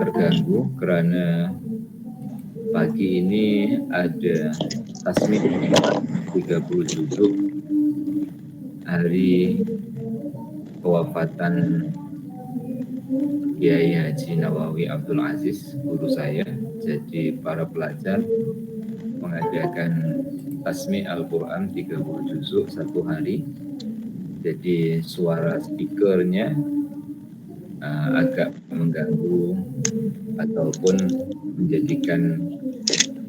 terganggu karena pagi ini ada tasmid 30 juzuk hari kewafatan Kiai Haji Nawawi Abdul Aziz, guru saya. Jadi para pelajar mengadakan tasmi Al-Quran 30 juzuk satu hari. Jadi suara speakernya agak mengganggu ataupun menjadikan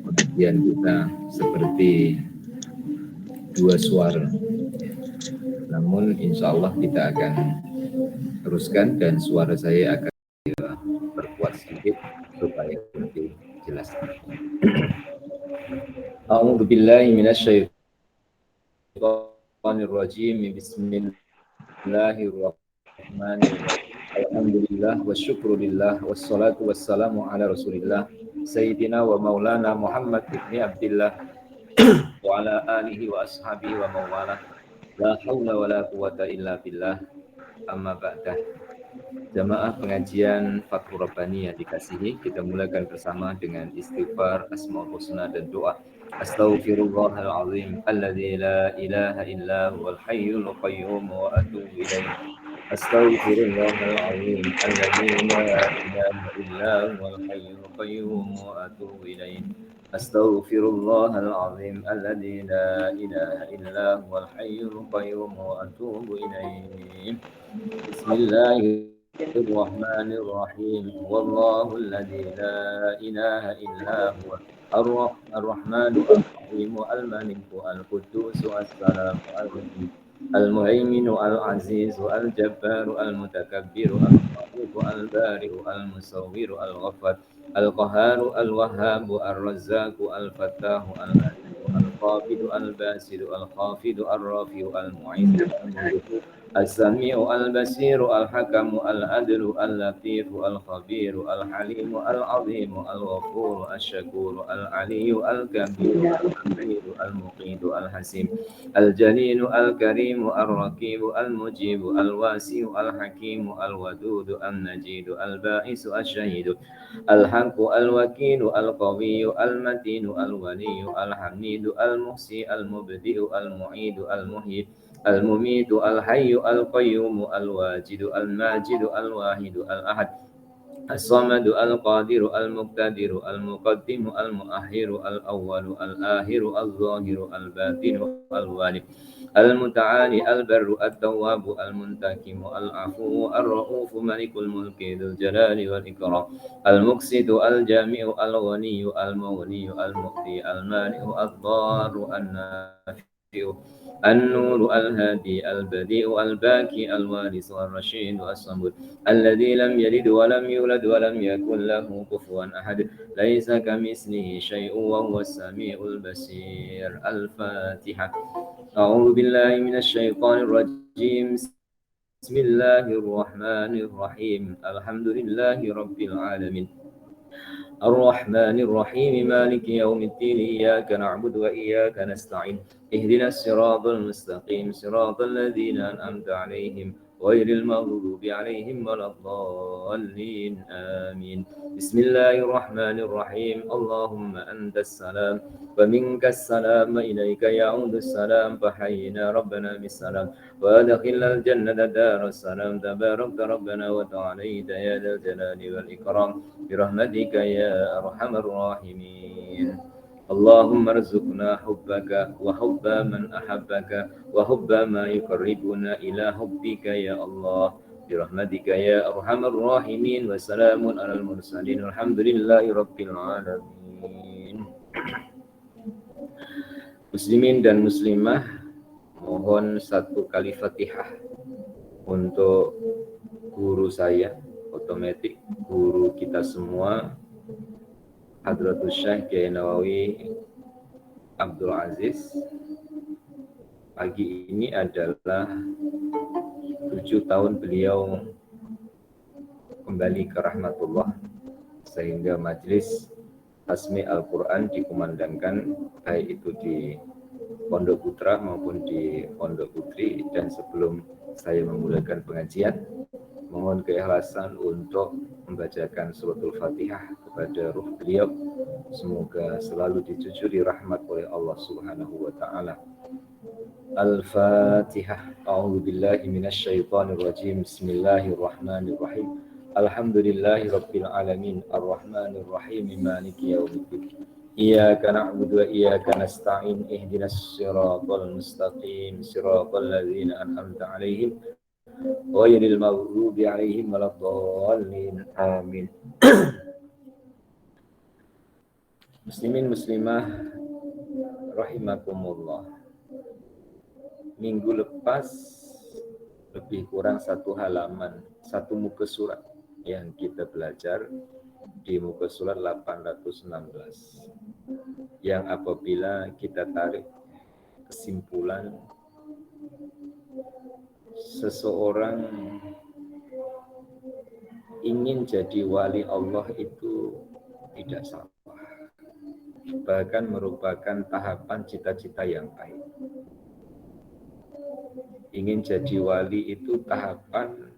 pengajian kita seperti dua suara. Namun insya Allah kita akan teruskan dan suara saya akan berkuat sedikit supaya lebih jelas. A'udzu billahi minasyaitonir rajim. Bismillahirrahmanirrahim. Alhamdulillah wa syukrulillah wassalatu wassalamu ala Rasulillah Sayyidina wa Maulana Muhammad ibn Abdillah wa ala alihi wa ashabihi wa mawala. La haula wa la quwata illa billah. Amma ba'dah. Jamaah pengajian Fathur Rabbani yang dikasihi, kita mulakan bersama dengan istighfar, asmaul husna dan doa. Astaghfirullahalazim alladzi la ilaha illa huwal hayyul qayyum wa atubu ilaih. Astaghfirullahalazim alladzi la ilaha illa huwal hayyul qayyum wa atubu ilaih. Astaghfirullahalazim alladzi la ilaha illa huwal hayyul qayyum wa atubu ilaih. Bismillahirrahmanirrahim. Wallahu alladzi la ilaha illa huwa ar-rahmanu ar-rahim al-maliku al-qudusu as-salamu al-mu'min al-muhaiminu al-azizu al-jabbaru al-mutakabbiru al-khaliqu al-bari'u al-musawwiru al-ghaffar al-qahharu al-wahhabu ar-razzaqu al-fattahu al-alimu al-qabidu al-basiru al-khafidu ar-rafi'u al-mu'izzu al-mulku As-Sami'u al-Basiru al-Hakamu al-Adlu al-Latifu al-Khabiru al-Halimu al-Azimu al-Ghafuru al-Syakuru al-Aliyu al-Kabiru al-Hamidu al-Muqidu al-Hasim al-Jalilu al-Karimu al-Rakibu al-Mujibu al-Wasi'u al-Hakimu al-Wadudu al-Najidu al-Ba'isu al-Syahidu al-Haqqu al-Wakilu al-Qawiyu al-Matinu al-Waliyu al-Hamidu al-Muhsi al-Mubdi'u al-Mu'idu al-Muhyi المميت الحي القيوم الواجد الماجد الواحد الأحد الصمد القادر المقتدر المقدم المؤخر الأول الآخر الظاهر الباطن الوالي المتعالي البر التواب المنتقم العفو الرؤوف ملك الملك ذو الجلال والإكرام المقسط الجامع الغني المغني المؤتي المانع الضار النافع النور الهادي البديع الباكي الوارث الرشيد الصمد الذي لم يلد ولم يولد ولم يكن له كفوا أحد ليس كمثله شيء وهو السميع البصير. الفاتحة. أعوذ بالله من الشيطان الرجيم. بسم الله الرحمن الرحيم. الحمد لله رب العالمين الرحمن الرحيم مالك يوم الدين إياك نعبد وإياك نستعين اهدنا الصراط المستقيم صراط الذين أنعمت عليهم غير المغضوب عليهم ولا الضالين آمين. بسم الله الرحمن الرحيم. اللهم أنت السلام ومنك السلام إليك يعود السلام فحينا ربنا بالسلام وأدخلنا الجنة دار السلام تباركت ربنا وتعاليت يا ذا الجلال والإكرام برحمتك يا أرحم الراحمين. اللهم ارزقنا حبك وحب من أحبك وحب ما يقربنا إلى حبك يا الله برحمتك يا أرحم الراحمين. وسلام على المرسلين والحمد لله رب العالمين. Muslimin dan muslimah, mohon satu kali Fatihah untuk guru saya, otomatis guru kita semua, Hadratul Syekh Kiai Nawawi Abdul Aziz. Pagi ini adalah 7 tahun beliau kembali ke rahmatullah, sehingga majelis Tasmi Al-Quran dikumandangkan baik itu di Pondok Putra maupun di Pondok Putri. Dan sebelum saya memulakan pengajian, mohon keikhlasan untuk membacakan suratul Fatihah kepada ruh beliau. Semoga selalu dicucuri rahmat oleh Allah Subhanahu wa taala. Al-Fatihah. A'udzu billahi minasy syaithanir rajim. Bismillahirrahmanirrahim. Alhamdulillahirabbil alamin. Arrahmanir rahim. Maliki yaumiddin. Iyyaka na'budu wa iyyaka nasta'in. Ihdinas siratal mustaqim. Siratal ladzina an'amta 'alaihim ghairil maghdubi 'alaihim waladdallin. Amin. Muslimin muslimah rahimakumullah. Minggu lepas lebih kurang satu halaman, satu muka surat yang kita belajar di muka surat 816. Yang apabila kita tarik kesimpulan, seseorang ingin jadi wali Allah itu tidak salah, bahkan merupakan tahapan cita-cita yang baik. Ingin jadi wali itu tahapan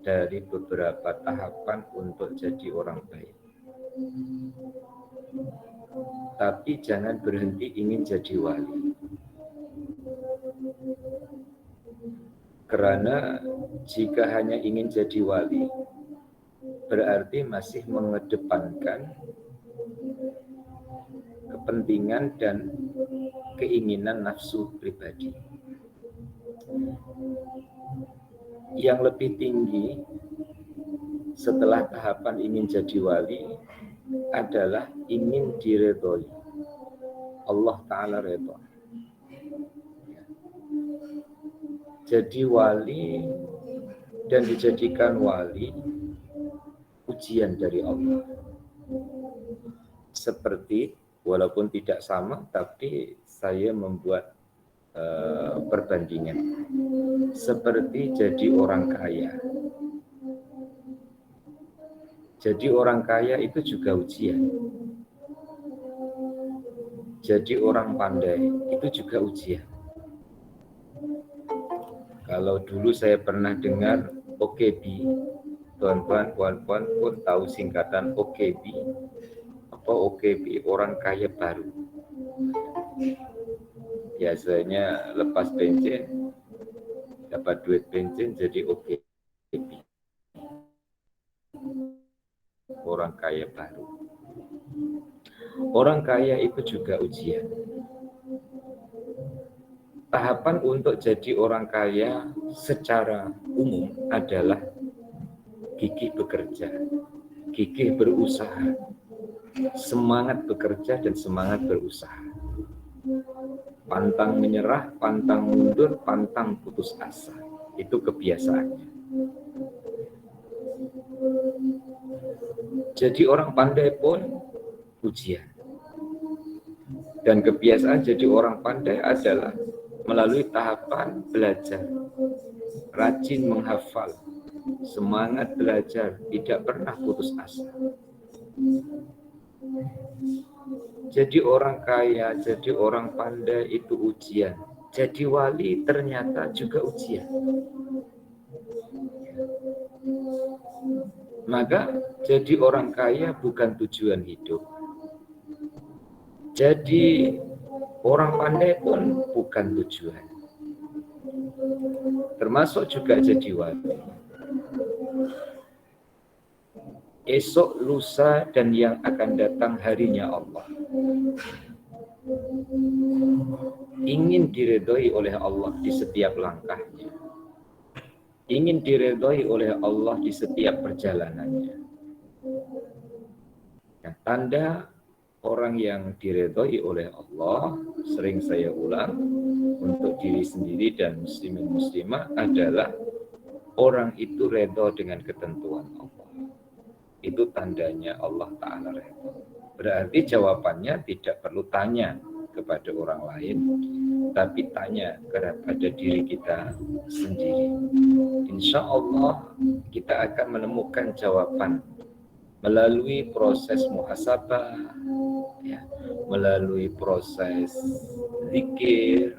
dari beberapa tahapan untuk jadi orang baik. Tapi jangan berhenti ingin jadi wali. Karena jika hanya ingin jadi wali, berarti masih mengedepankan kepentingan dan keinginan nafsu pribadi. Yang lebih tinggi setelah tahapan ingin jadi wali adalah ingin diridhoi Allah Ta'ala redha. Jadi wali dan dijadikan wali ujian dari Allah. Seperti, walaupun tidak sama, tapi saya membuat perbandingan. Seperti jadi orang kaya. Jadi orang kaya itu juga ujian. Jadi orang pandai itu juga ujian. Kalau dulu saya pernah dengar OKB, tuan-tuan, puan-puan pun tahu singkatan OKB. Apa OKB? Orang kaya baru. Biasanya lepas bensin, dapat duit bensin jadi OKB. Orang kaya baru. Orang kaya itu juga ujian. Tahapan untuk jadi orang kaya secara umum adalah gigih bekerja, gigih berusaha, semangat bekerja dan semangat berusaha. Pantang menyerah, pantang mundur, pantang putus asa. Itu kebiasaannya. Jadi orang pandai pun ujian. Dan kebiasaan jadi orang pandai adalah melalui tahapan belajar, rajin menghafal, semangat belajar, tidak pernah putus asa. Jadi orang kaya, jadi orang pandai itu ujian. Jadi wali ternyata juga ujian. Maka jadi orang kaya bukan tujuan hidup. Jadi orang pandai pun bukan tujuan. Termasuk juga jadi wali. Esok, lusa, dan yang akan datang harinya Allah. Ingin diridhoi oleh Allah di setiap langkahnya. Ingin diridhoi oleh Allah di setiap perjalanannya. Nah, tanda orang yang diridhoi oleh Allah, sering saya ulang, untuk diri sendiri dan muslimin muslimah adalah orang itu redha dengan ketentuan Allah. Itu tandanya Allah Ta'ala redha. Berarti jawabannya tidak perlu tanya kepada orang lain, tapi tanya kepada diri kita sendiri. Insya Allah kita akan menemukan jawaban melalui proses muhasabah, ya, melalui proses zikir,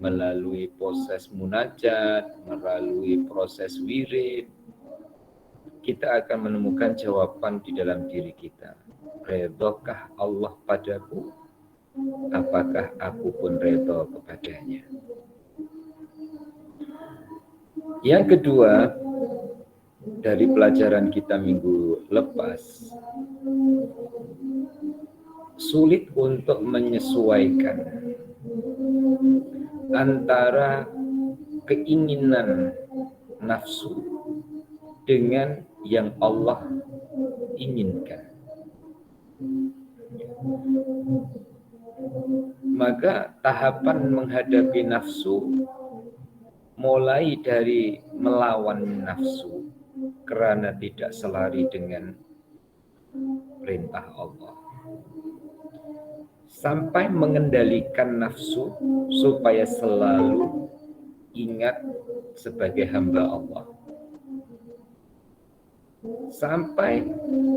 melalui proses munajat, melalui proses wirid. kita akan menemukan jawaban di dalam diri kita. Redokah Allah padaku? Apakah aku pun redho kepadanya? Yang kedua, dari pelajaran kita minggu lepas, sulit untuk menyesuaikan antara keinginan nafsu dengan yang Allah inginkan. Maka tahapan menghadapi nafsu mulai dari melawan nafsu karena tidak selari dengan perintah Allah, sampai mengendalikan nafsu supaya selalu ingat sebagai hamba Allah, sampai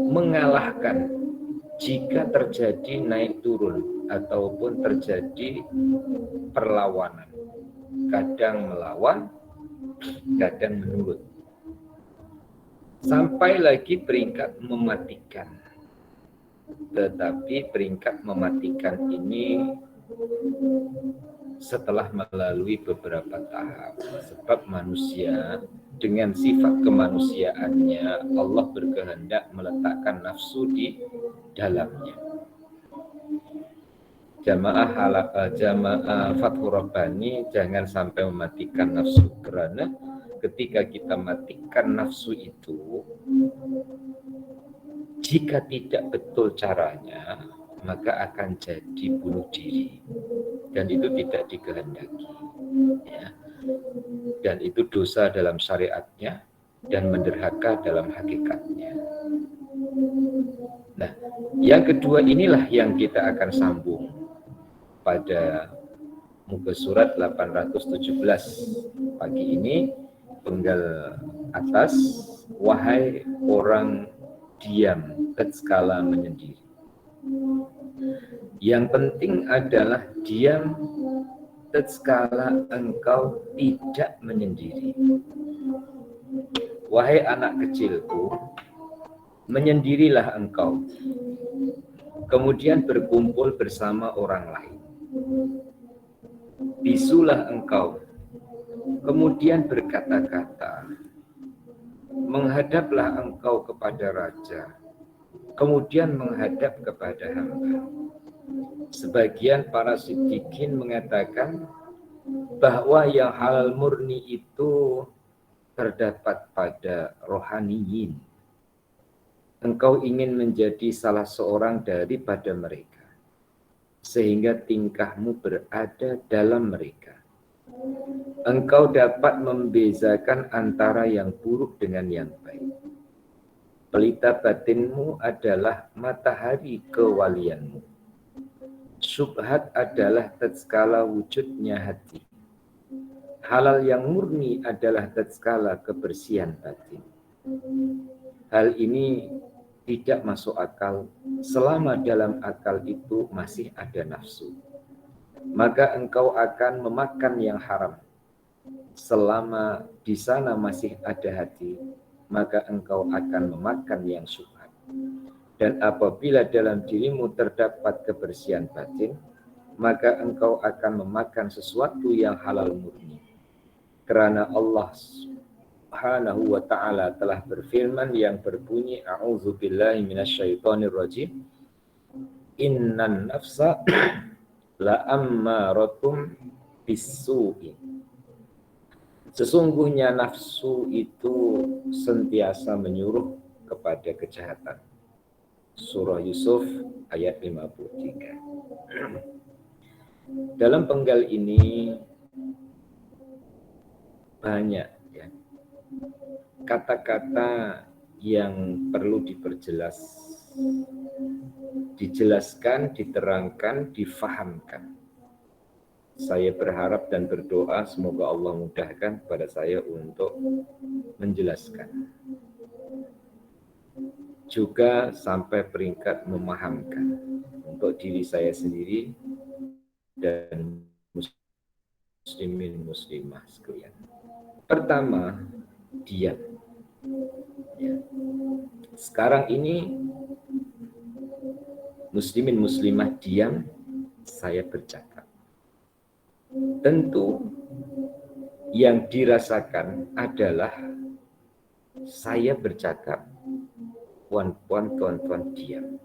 mengalahkan jika terjadi naik turun ataupun terjadi perlawanan, kadang melawan, kadang menurut, sampai lagi peringkat mematikan. Tetapi peringkat mematikan ini setelah melalui beberapa tahap, sebab manusia dengan sifat kemanusiaannya Allah berkehendak meletakkan nafsu di dalamnya. Jamaah Fathur Rabbani jangan sampai mematikan nafsu, karena ketika kita matikan nafsu itu, jika tidak betul caranya, maka akan jadi bunuh diri, dan itu tidak dikehendaki, ya. Dan itu dosa dalam syariatnya dan menderhaka dalam hakikatnya. Nah, yang kedua inilah yang kita akan sambung pada muka surat 817 pagi ini, penggal atas, wahai orang diam tatkala menyendiri. Yang penting adalah diam tatkala engkau tidak menyendiri. Wahai anak kecilku, menyendirilah engkau, kemudian berkumpul bersama orang lain. Bisulah engkau, kemudian berkata-kata. Menghadaplah engkau kepada raja, kemudian menghadap kepada hamba. Sebagian para siddiqin mengatakan bahwa yang halal murni itu terdapat pada rohaniyin. Engkau ingin menjadi salah seorang daripada mereka, sehingga tingkahmu berada dalam mereka. Engkau dapat membezakan antara yang buruk dengan yang baik. Pelita batinmu adalah matahari kewalianmu. Syubhat adalah tatkala wujudnya hati. Halal yang murni adalah tatkala kebersihan batin. Hal ini tidak masuk akal selama dalam akal itu masih ada nafsu. Maka engkau akan memakan yang haram. Selama di sana masih ada hati, maka engkau akan memakan yang syubhat. Dan apabila dalam dirimu terdapat kebersihan batin, maka engkau akan memakan sesuatu yang halal murni. Karena Allah Subhanahu wa ta'ala telah berfirman yang berbunyi, A'udzubillahi minasyaitonirrajim, Innan nafsa la'ammaratum bisu'i. Sesungguhnya nafsu itu sentiasa menyuruh kepada kejahatan. Surah Yusuf ayat 53. Dalam penggal ini banyak ya kata-kata yang perlu diperjelas, dijelaskan, diterangkan, difahamkan. Saya berharap dan berdoa semoga Allah mudahkan kepada saya untuk menjelaskan. Juga sampai peringkat memahamkan untuk diri saya sendiri dan muslimin muslimah sekalian. Pertama, diam. Ya. Sekarang ini muslimin muslimah diam, saya bercakap. Tentu yang dirasakan adalah saya bercakap, puan-puan, tuan-tuan diam.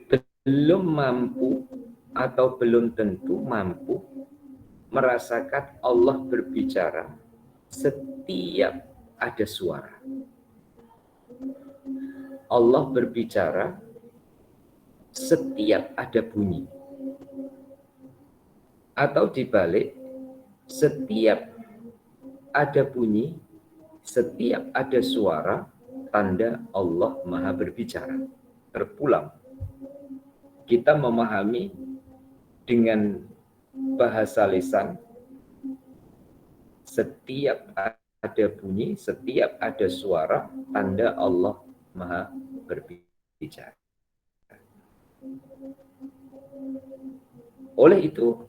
Belum mampu atau belum tentu mampu merasakan Allah berbicara setiap ada suara. Allah berbicara setiap ada bunyi. Atau dibalik, setiap ada bunyi, setiap ada suara, tanda Allah Maha berbicara. Terpulang, kita memahami dengan bahasa lisan, setiap ada bunyi, setiap ada suara, tanda Allah Maha berbicara. Oleh itu,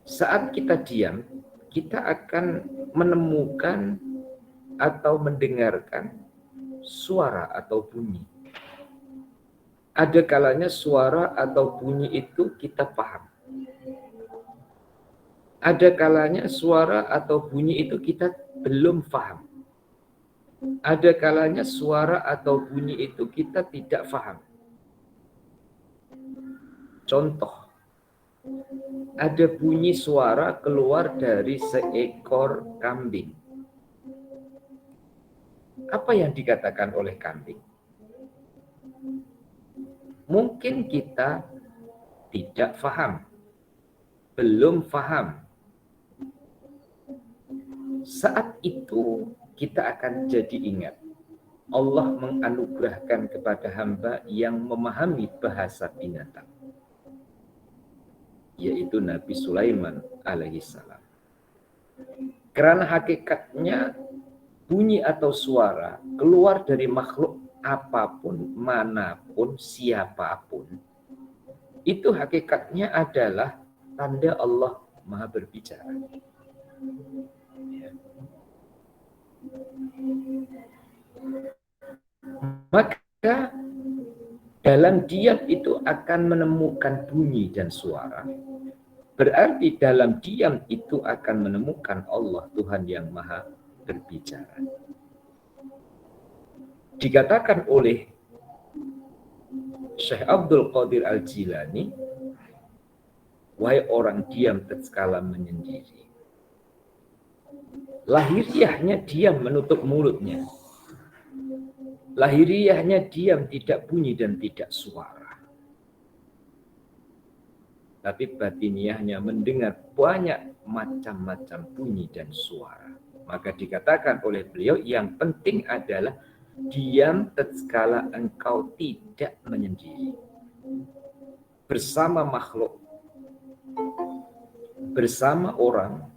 saat kita diam, kita akan menemukan atau mendengarkan suara atau bunyi. Ada kalanya suara atau bunyi itu kita paham. Ada kalanya suara atau bunyi itu kita belum paham. Ada kalanya suara atau bunyi itu kita tidak paham. Contoh, ada bunyi suara keluar dari seekor kambing. Apa yang dikatakan oleh kambing? Mungkin kita tidak paham, belum paham. Saat itu kita akan jadi ingat, Allah menganugerahkan kepada hamba yang memahami bahasa binatang, yaitu Nabi Sulaiman alaihissalam. Karena hakikatnya bunyi atau suara keluar dari makhluk apapun, manapun, siapapun, itu hakikatnya adalah tanda Allah Maha berbicara. Maka dalam diam itu akan menemukan bunyi dan suara. Berarti dalam diam itu akan menemukan Allah, Tuhan yang Maha berbicara. Dikatakan oleh Syekh Abdul Qadir Al-Jilani, wahai orang diam tatkala menyendiri. Lahiriahnya diam menutup mulutnya. Lahiriahnya diam, tidak bunyi dan tidak suara. Tapi batiniahnya mendengar banyak macam-macam bunyi dan suara. Maka dikatakan oleh beliau yang penting adalah diam tatkala engkau tidak menyendiri. Bersama makhluk, bersama orang,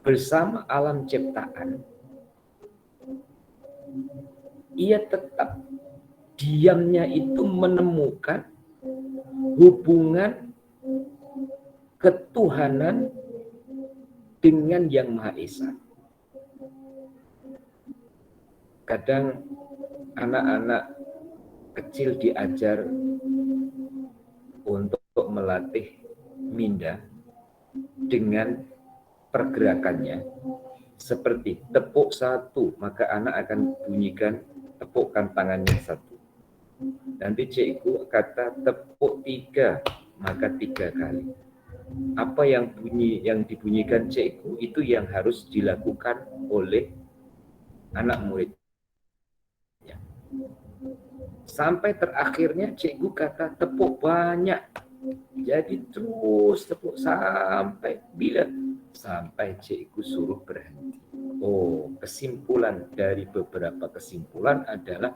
bersama alam ciptaan, ia tetap diamnya itu menemukan hubungan ketuhanan dengan Yang Maha Esa. Kadang anak-anak kecil diajar untuk melatih minda dengan pergerakannya. Seperti tepuk satu, maka anak akan bunyikan tepukkan tangannya satu. Nanti cikgu kata tepuk tiga, maka 3 kali. Apa yang dibunyikan cikgu itu yang harus dilakukan oleh anak murid. Sampai terakhirnya cikgu kata tepuk banyak. Jadi terus tepuk sampai bila? Sampai cikgu suruh berhenti. Oh, kesimpulan dari beberapa kesimpulan adalah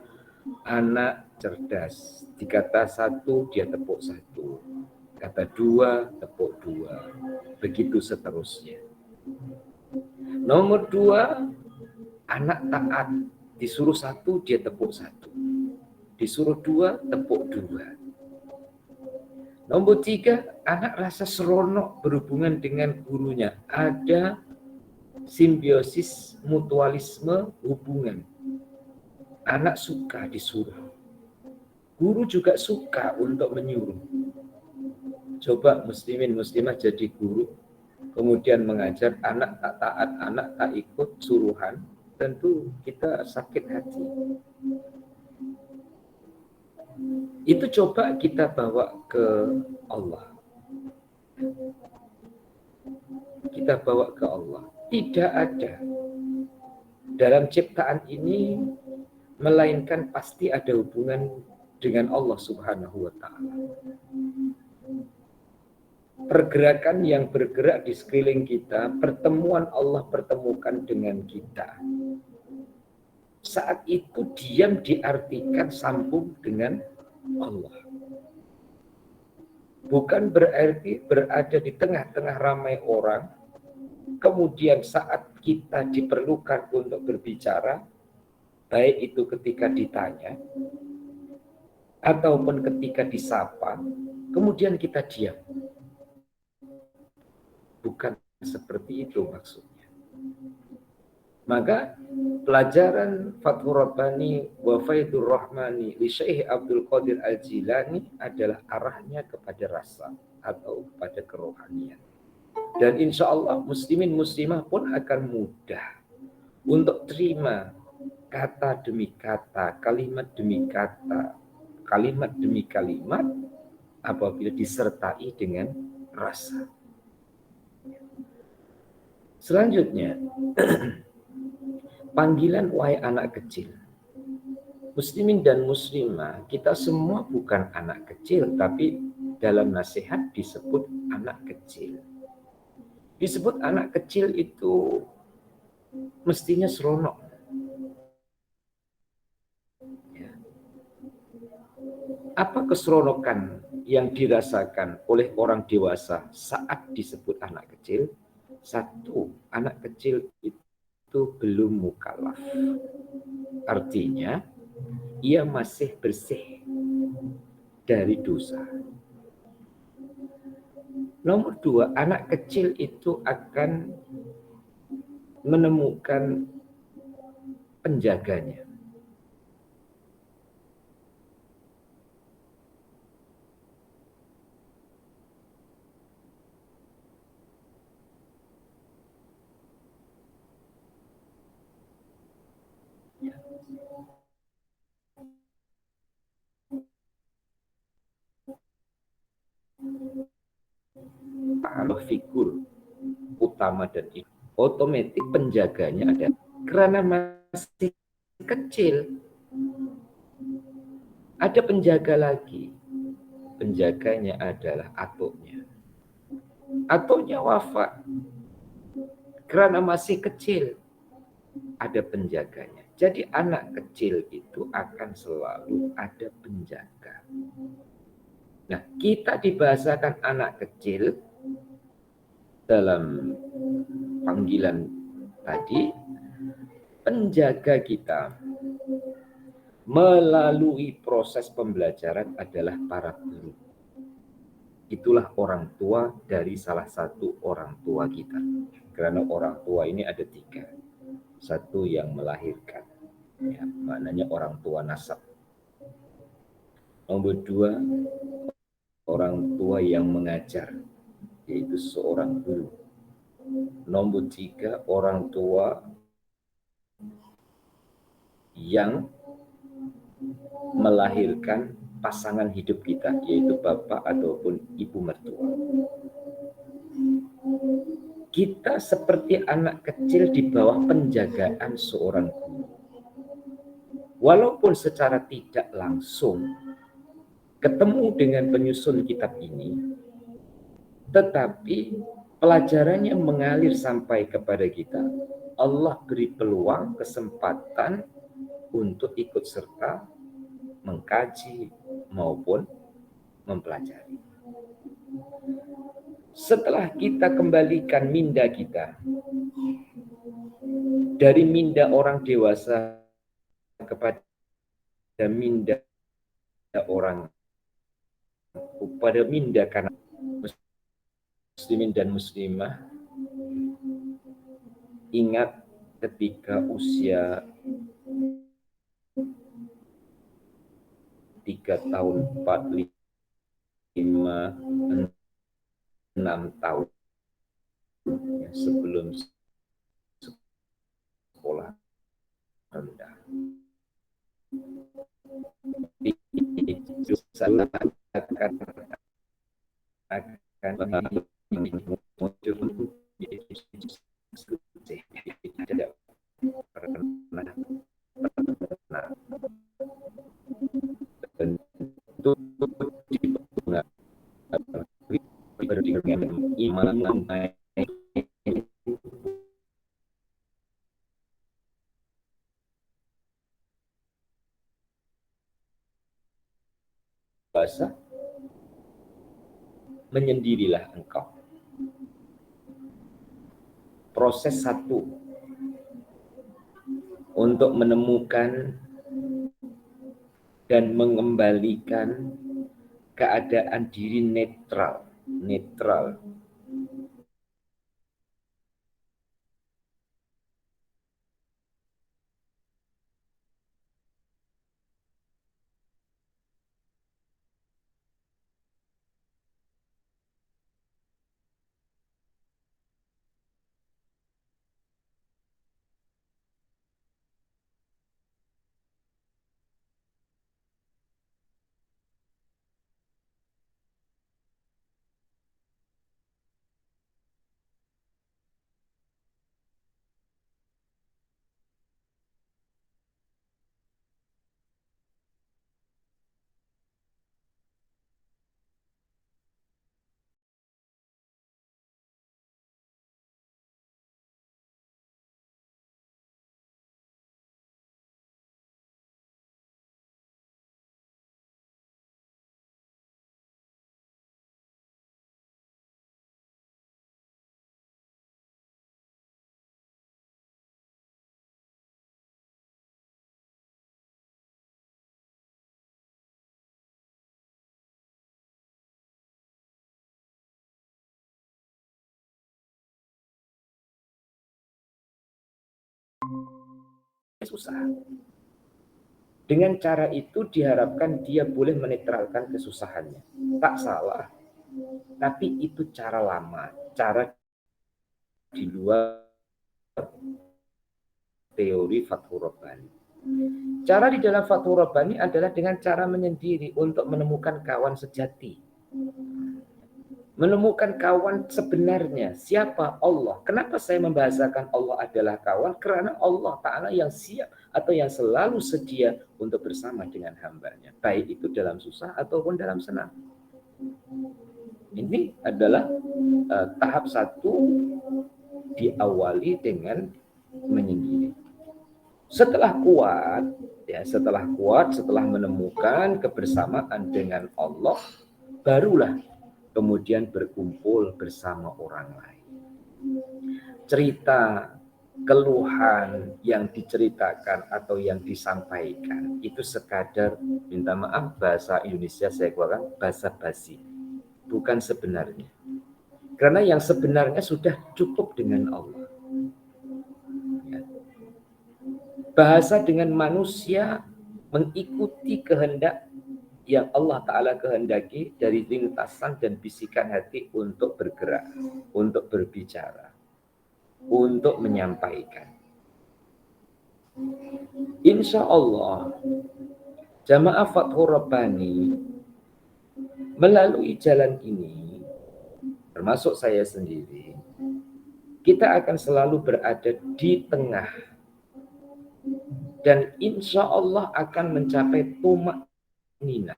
anak cerdas. Dikata 1 dia tepuk 1. Kata 2 tepuk 2. Begitu seterusnya. Nomor 2, anak taat. Disuruh 1 dia tepuk 1. Disuruh 2 tepuk 2. Nomor 3, anak rasa seronok berhubungan dengan gurunya. Ada simbiosis mutualisme hubungan. Anak suka disuruh, guru juga suka untuk menyuruh. Coba muslimin muslimah jadi guru, kemudian mengajar, anak tak taat, anak tak ikut suruhan, tentu kita sakit hati. Itu coba kita bawa ke Allah. Kita bawa ke Allah. Tidak ada dalam ciptaan ini melainkan pasti ada hubungan dengan Allah Subhanahu wa Ta'ala. Pergerakan yang bergerak di sekeliling kita, pertemuan Allah pertemukan dengan kita. Saat itu diam diartikan sambung dengan Allah. Bukan berarti berada di tengah-tengah ramai orang, kemudian saat kita diperlukan untuk berbicara, baik itu ketika ditanya, ataupun ketika disapa, kemudian kita diam. Bukan seperti itu maksudnya. Maka pelajaran Fathur Rabbani wa Faidur Rahmani li Syekh Abdul Qadir Al-Jilani adalah arahnya kepada rasa atau kepada kerohanian. Dan insya Allah muslimin muslimah pun akan mudah untuk terima kata demi kata, kalimat demi kata, kalimat demi kalimat apabila disertai dengan rasa. Selanjutnya, panggilan wahai anak kecil. Muslimin dan muslimah, kita semua bukan anak kecil, tapi dalam nasihat disebut anak kecil. Disebut anak kecil itu mestinya seronok. Ya. Apa keseronokan yang dirasakan oleh orang dewasa saat disebut anak kecil? Satu, anak kecil itu belum mukallaf. Artinya, ia masih bersih dari dosa. Nomor dua, anak kecil itu akan menemukan penjaganya. Kalau figur utama dan itu otomatis penjaganya ada karena masih kecil. Ada penjaga lagi, penjaganya adalah atuknya. Atuknya wafat karena masih kecil, ada penjaganya. Jadi anak kecil itu akan selalu ada penjaga. Nah, kita dibahasakan anak kecil dalam panggilan tadi, penjaga kita melalui proses pembelajaran adalah para guru. Itulah orang tua dari salah satu orang tua kita. Karena orang tua ini ada tiga. Satu yang melahirkan, ya, maknanya orang tua nasab. Nomor dua, orang tua yang mengajar, yaitu seorang guru. Nomor tiga, orang tua yang melahirkan pasangan hidup kita, yaitu bapak ataupun ibu mertua. Kita seperti anak kecil di bawah penjagaan seorang guru. Walaupun secara tidak langsung ketemu dengan penyusun kitab ini, tetapi pelajarannya mengalir sampai kepada kita. Allah beri peluang, kesempatan untuk ikut serta mengkaji maupun mempelajari. Setelah kita kembalikan minda kita dari minda orang dewasa kepada minda orang, kepada minda karena muslimin dan muslimah, ingat ketika usia 3 tahun, 4, 5, 6 tahun ya, sebelum sekolah rendah. Itu saya akan muncul tidak pernah tentu iman bahasa menyendirilah engkau. Proses satu untuk menemukan dan mengembalikan keadaan diri netral. Susah. Dengan cara itu diharapkan dia boleh menetralkan kesusahannya. Tak salah. Tapi itu cara lama, cara di luar teori Fathur Rabbani. Cara di dalam Fathur Rabbani adalah dengan cara menyendiri untuk menemukan kawan sejati. Menemukan kawan sebenarnya. Siapa? Allah. Kenapa saya membahasakan Allah adalah kawan? Karena Allah Ta'ala yang siap atau yang selalu sedia untuk bersama dengan hambanya. Baik itu dalam susah ataupun dalam senang. Ini adalah tahap satu, diawali dengan menyendiri. Setelah kuat, setelah menemukan kebersamaan dengan Allah, barulah kemudian berkumpul bersama orang lain. Cerita, keluhan yang diceritakan atau yang disampaikan itu sekadar, minta maaf bahasa Indonesia saya keluarkan, basa basi, bukan sebenarnya. Karena yang sebenarnya sudah cukup dengan Allah. Ya. Bahasa dengan manusia mengikuti kehendak yang Allah Ta'ala kehendaki dari lintasan dan bisikan hati untuk bergerak, untuk berbicara, untuk menyampaikan. Insya Allah, Jamaah Fathur Rabbani melalui jalan ini, termasuk saya sendiri, kita akan selalu berada di tengah dan insya Allah akan mencapai tumak ninah.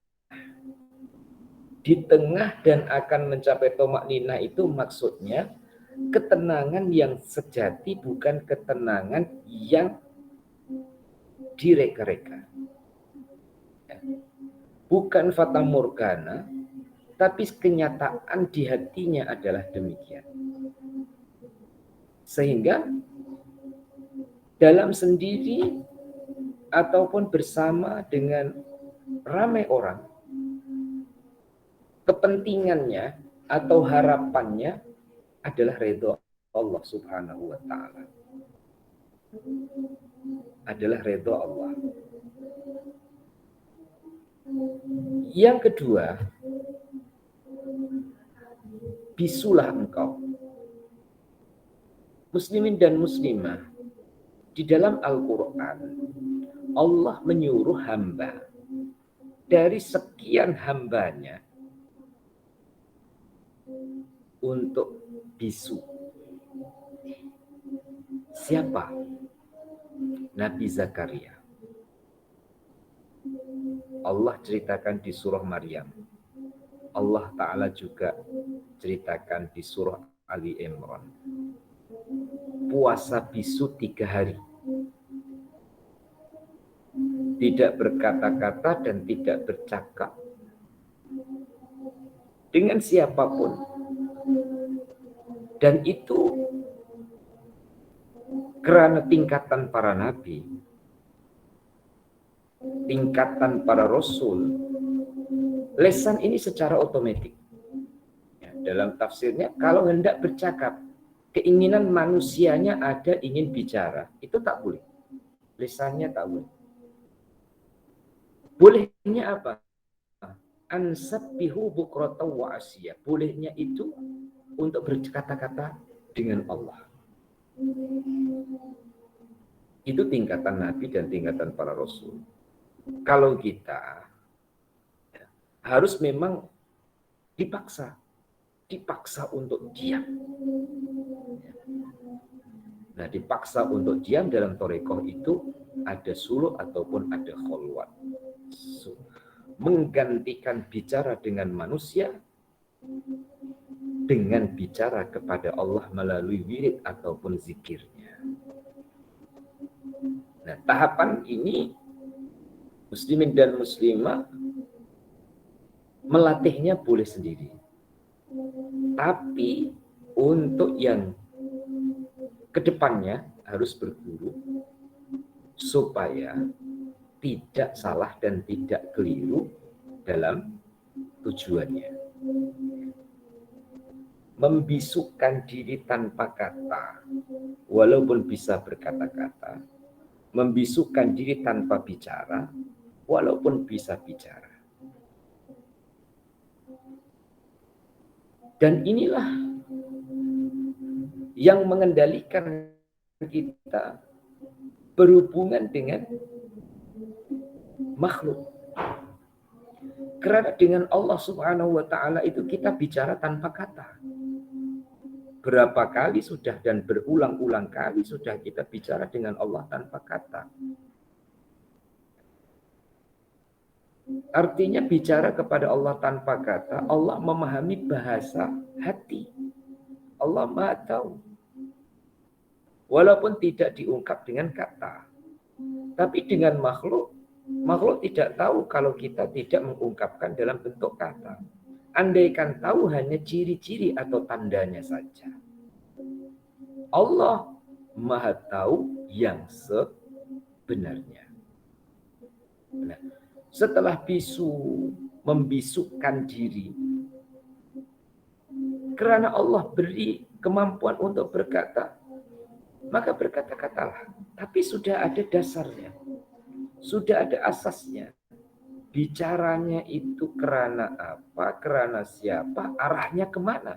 Di tengah dan akan mencapai tomak ninah itu maksudnya ketenangan yang sejati, bukan ketenangan yang direka-reka. Bukan fata morgana, tapi kenyataan di hatinya adalah demikian. Sehingga dalam sendiri ataupun bersama dengan ramai orang, kepentingannya atau harapannya adalah ridho Allah Subhanahu wa Ta'ala. adalah ridho Allah. Yang kedua, bisulah engkau. Muslimin dan muslimah, di dalam Al-Quran, Allah menyuruh hamba dari sekian hambanya untuk bisu. Siapa? Nabi Zakaria. Allah ceritakan di surah Maryam. Allah Ta'ala juga ceritakan di surah Ali Imran. Puasa bisu 3 hari. Tidak berkata-kata dan tidak bercakap dengan siapapun. Dan itu karena tingkatan para nabi, tingkatan para rasul, lesan ini secara otomatis. Ya, dalam tafsirnya, kalau hendak bercakap, keinginan manusianya ada ingin bicara, itu tak boleh. Lesannya tak boleh. Bolehnya apa? Ansabbihu bukratan wa asya. Bolehnya itu untuk berkata-kata dengan Allah. Itu tingkatan nabi dan tingkatan para rasul. Kalau kita harus memang dipaksa untuk diam. Nah, dipaksa untuk diam dalam thariqah itu ada suluk ataupun ada kholwat. Menggantikan bicara dengan manusia dengan bicara kepada Allah melalui wirid ataupun zikirnya. Nah, tahapan ini muslimin dan muslimah melatihnya boleh sendiri. Tapi untuk yang kedepannya harus berguru supaya tidak salah dan tidak keliru dalam tujuannya. Membisukan diri tanpa kata, walaupun bisa berkata-kata. Membisukan diri tanpa bicara, walaupun bisa bicara. Dan inilah yang mengendalikan kita berhubungan dengan makhluk. Karena dengan Allah Subhanahu wa Ta'ala itu kita bicara tanpa kata. Berapa kali sudah dan berulang-ulang kali sudah kita bicara dengan Allah tanpa kata. Artinya bicara kepada Allah tanpa kata, Allah memahami bahasa hati. Allah Maha tahu. Walaupun tidak diungkap dengan kata. Tapi dengan makhluk tidak tahu kalau kita tidak mengungkapkan dalam bentuk kata. Andaikan tahu hanya ciri-ciri atau tandanya saja. Allah Maha tahu yang sebenarnya. Nah, setelah membisukan diri, karena Allah beri kemampuan untuk berkata, maka berkata-katalah. Tapi sudah ada dasarnya, sudah ada asasnya. Bicaranya itu karena apa, karena siapa, arahnya kemana.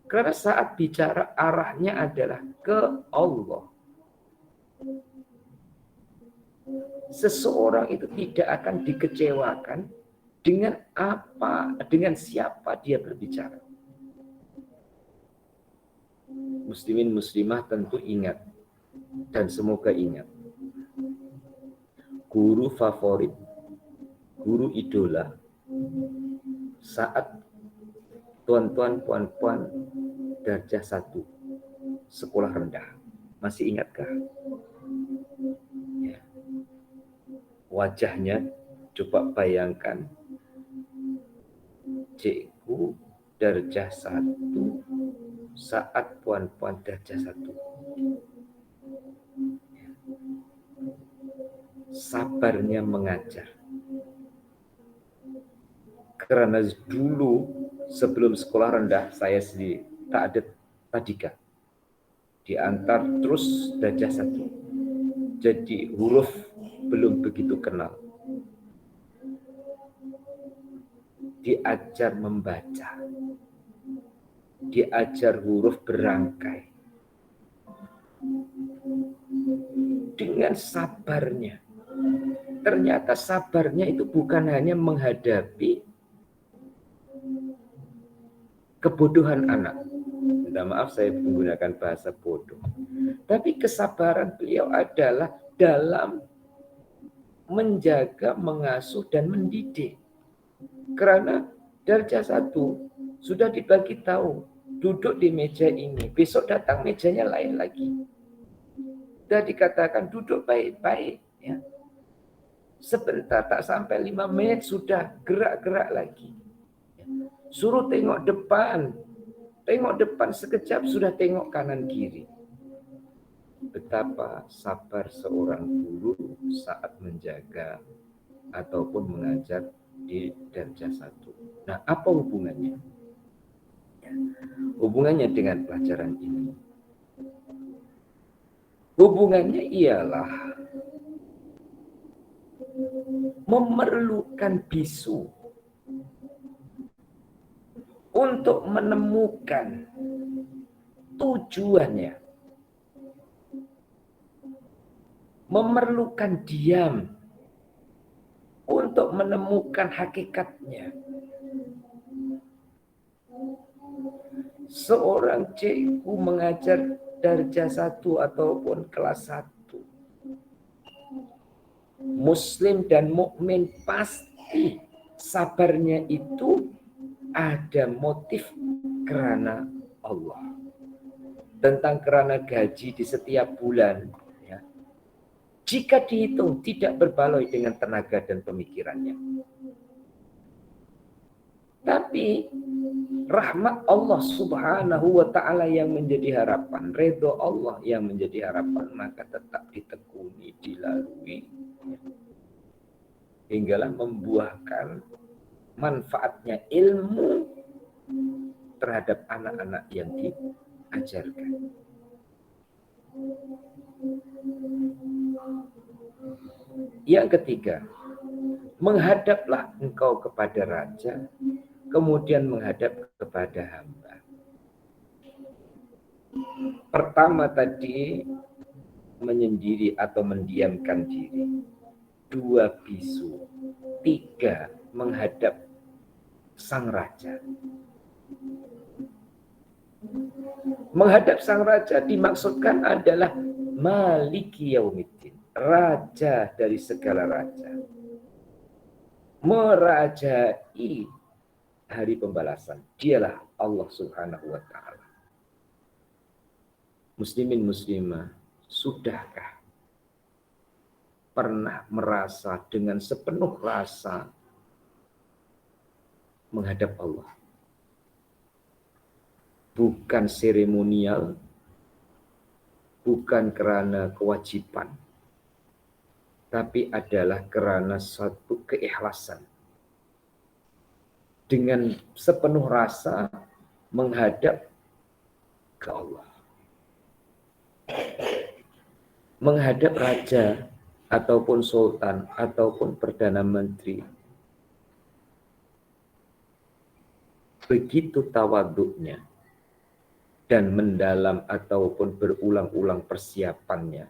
Karena saat bicara arahnya adalah ke Allah. Seseorang itu tidak akan dikecewakan dengan apa, dengan siapa dia berbicara. Muslimin muslimah tentu ingat dan semoga ingat. Guru favorit, guru idola saat tuan-tuan, puan-puan darjah 1 sekolah rendah. Masih ingatkah? Ya. Wajahnya coba bayangkan. Cikgu darjah 1 saat puan-puan darjah 1. Sabarnya mengajar. Karena dulu sebelum sekolah rendah saya sendiri tak ada tadika diantar terus darjah 1. Jadi huruf belum begitu kenal. Diajar membaca, diajar huruf berangkai. Dengan sabarnya. Ternyata sabarnya itu bukan hanya menghadapi kebodohan anak. Minta maaf saya menggunakan bahasa bodoh. Tapi kesabaran beliau adalah dalam menjaga, mengasuh, dan mendidik. Karena darjah 1 sudah dibagi tahu, duduk di meja ini, besok datang mejanya lain lagi. Sudah dikatakan duduk baik-baik. Ya. Sebentar, tak sampai 5 menit sudah gerak-gerak lagi. Suruh tengok depan. Tengok depan sekejap sudah tengok kanan kiri. Betapa sabar seorang guru saat menjaga ataupun mengajar di darjah 1. Nah, apa hubungannya? Hubungannya dengan pelajaran ini. Hubungannya ialah memerlukan bisu untuk menemukan tujuannya. Memerlukan diam untuk menemukan hakikatnya. Seorang cikgu mengajar darjah 1 ataupun kelas 1. Muslim dan mukmin pasti sabarnya itu ada motif karena Allah. Tentang karena gaji di setiap bulan. Ya. Jika dihitung tidak berbaloi dengan tenaga dan pemikirannya. Tapi rahmat Allah subhanahu wa ta'ala yang menjadi harapan, ridho Allah yang menjadi harapan, maka tetap ditekuni, dilalui, hinggalah membuahkan manfaatnya ilmu terhadap anak-anak yang diajarkan. Yang ketiga, menghadaplah engkau kepada raja, kemudian menghadap kepada hamba. Pertama tadi menyendiri atau mendiamkan diri. 2 bisu. 3 menghadap sang raja. Menghadap sang raja dimaksudkan adalah Maliki Yaumiddin, raja dari segala raja. Merajai hari pembalasan. Dialah Allah Subhanahu wa ta'ala. Muslimin muslimah, sudahkah pernah merasa dengan sepenuh rasa menghadap Allah? Bukan seremonial, bukan karena kewajiban, tapi adalah karena suatu keikhlasan. Dengan sepenuh rasa menghadap ke Allah. Menghadap raja ataupun sultan ataupun perdana menteri. Begitu tawaduknya dan mendalam ataupun berulang-ulang persiapannya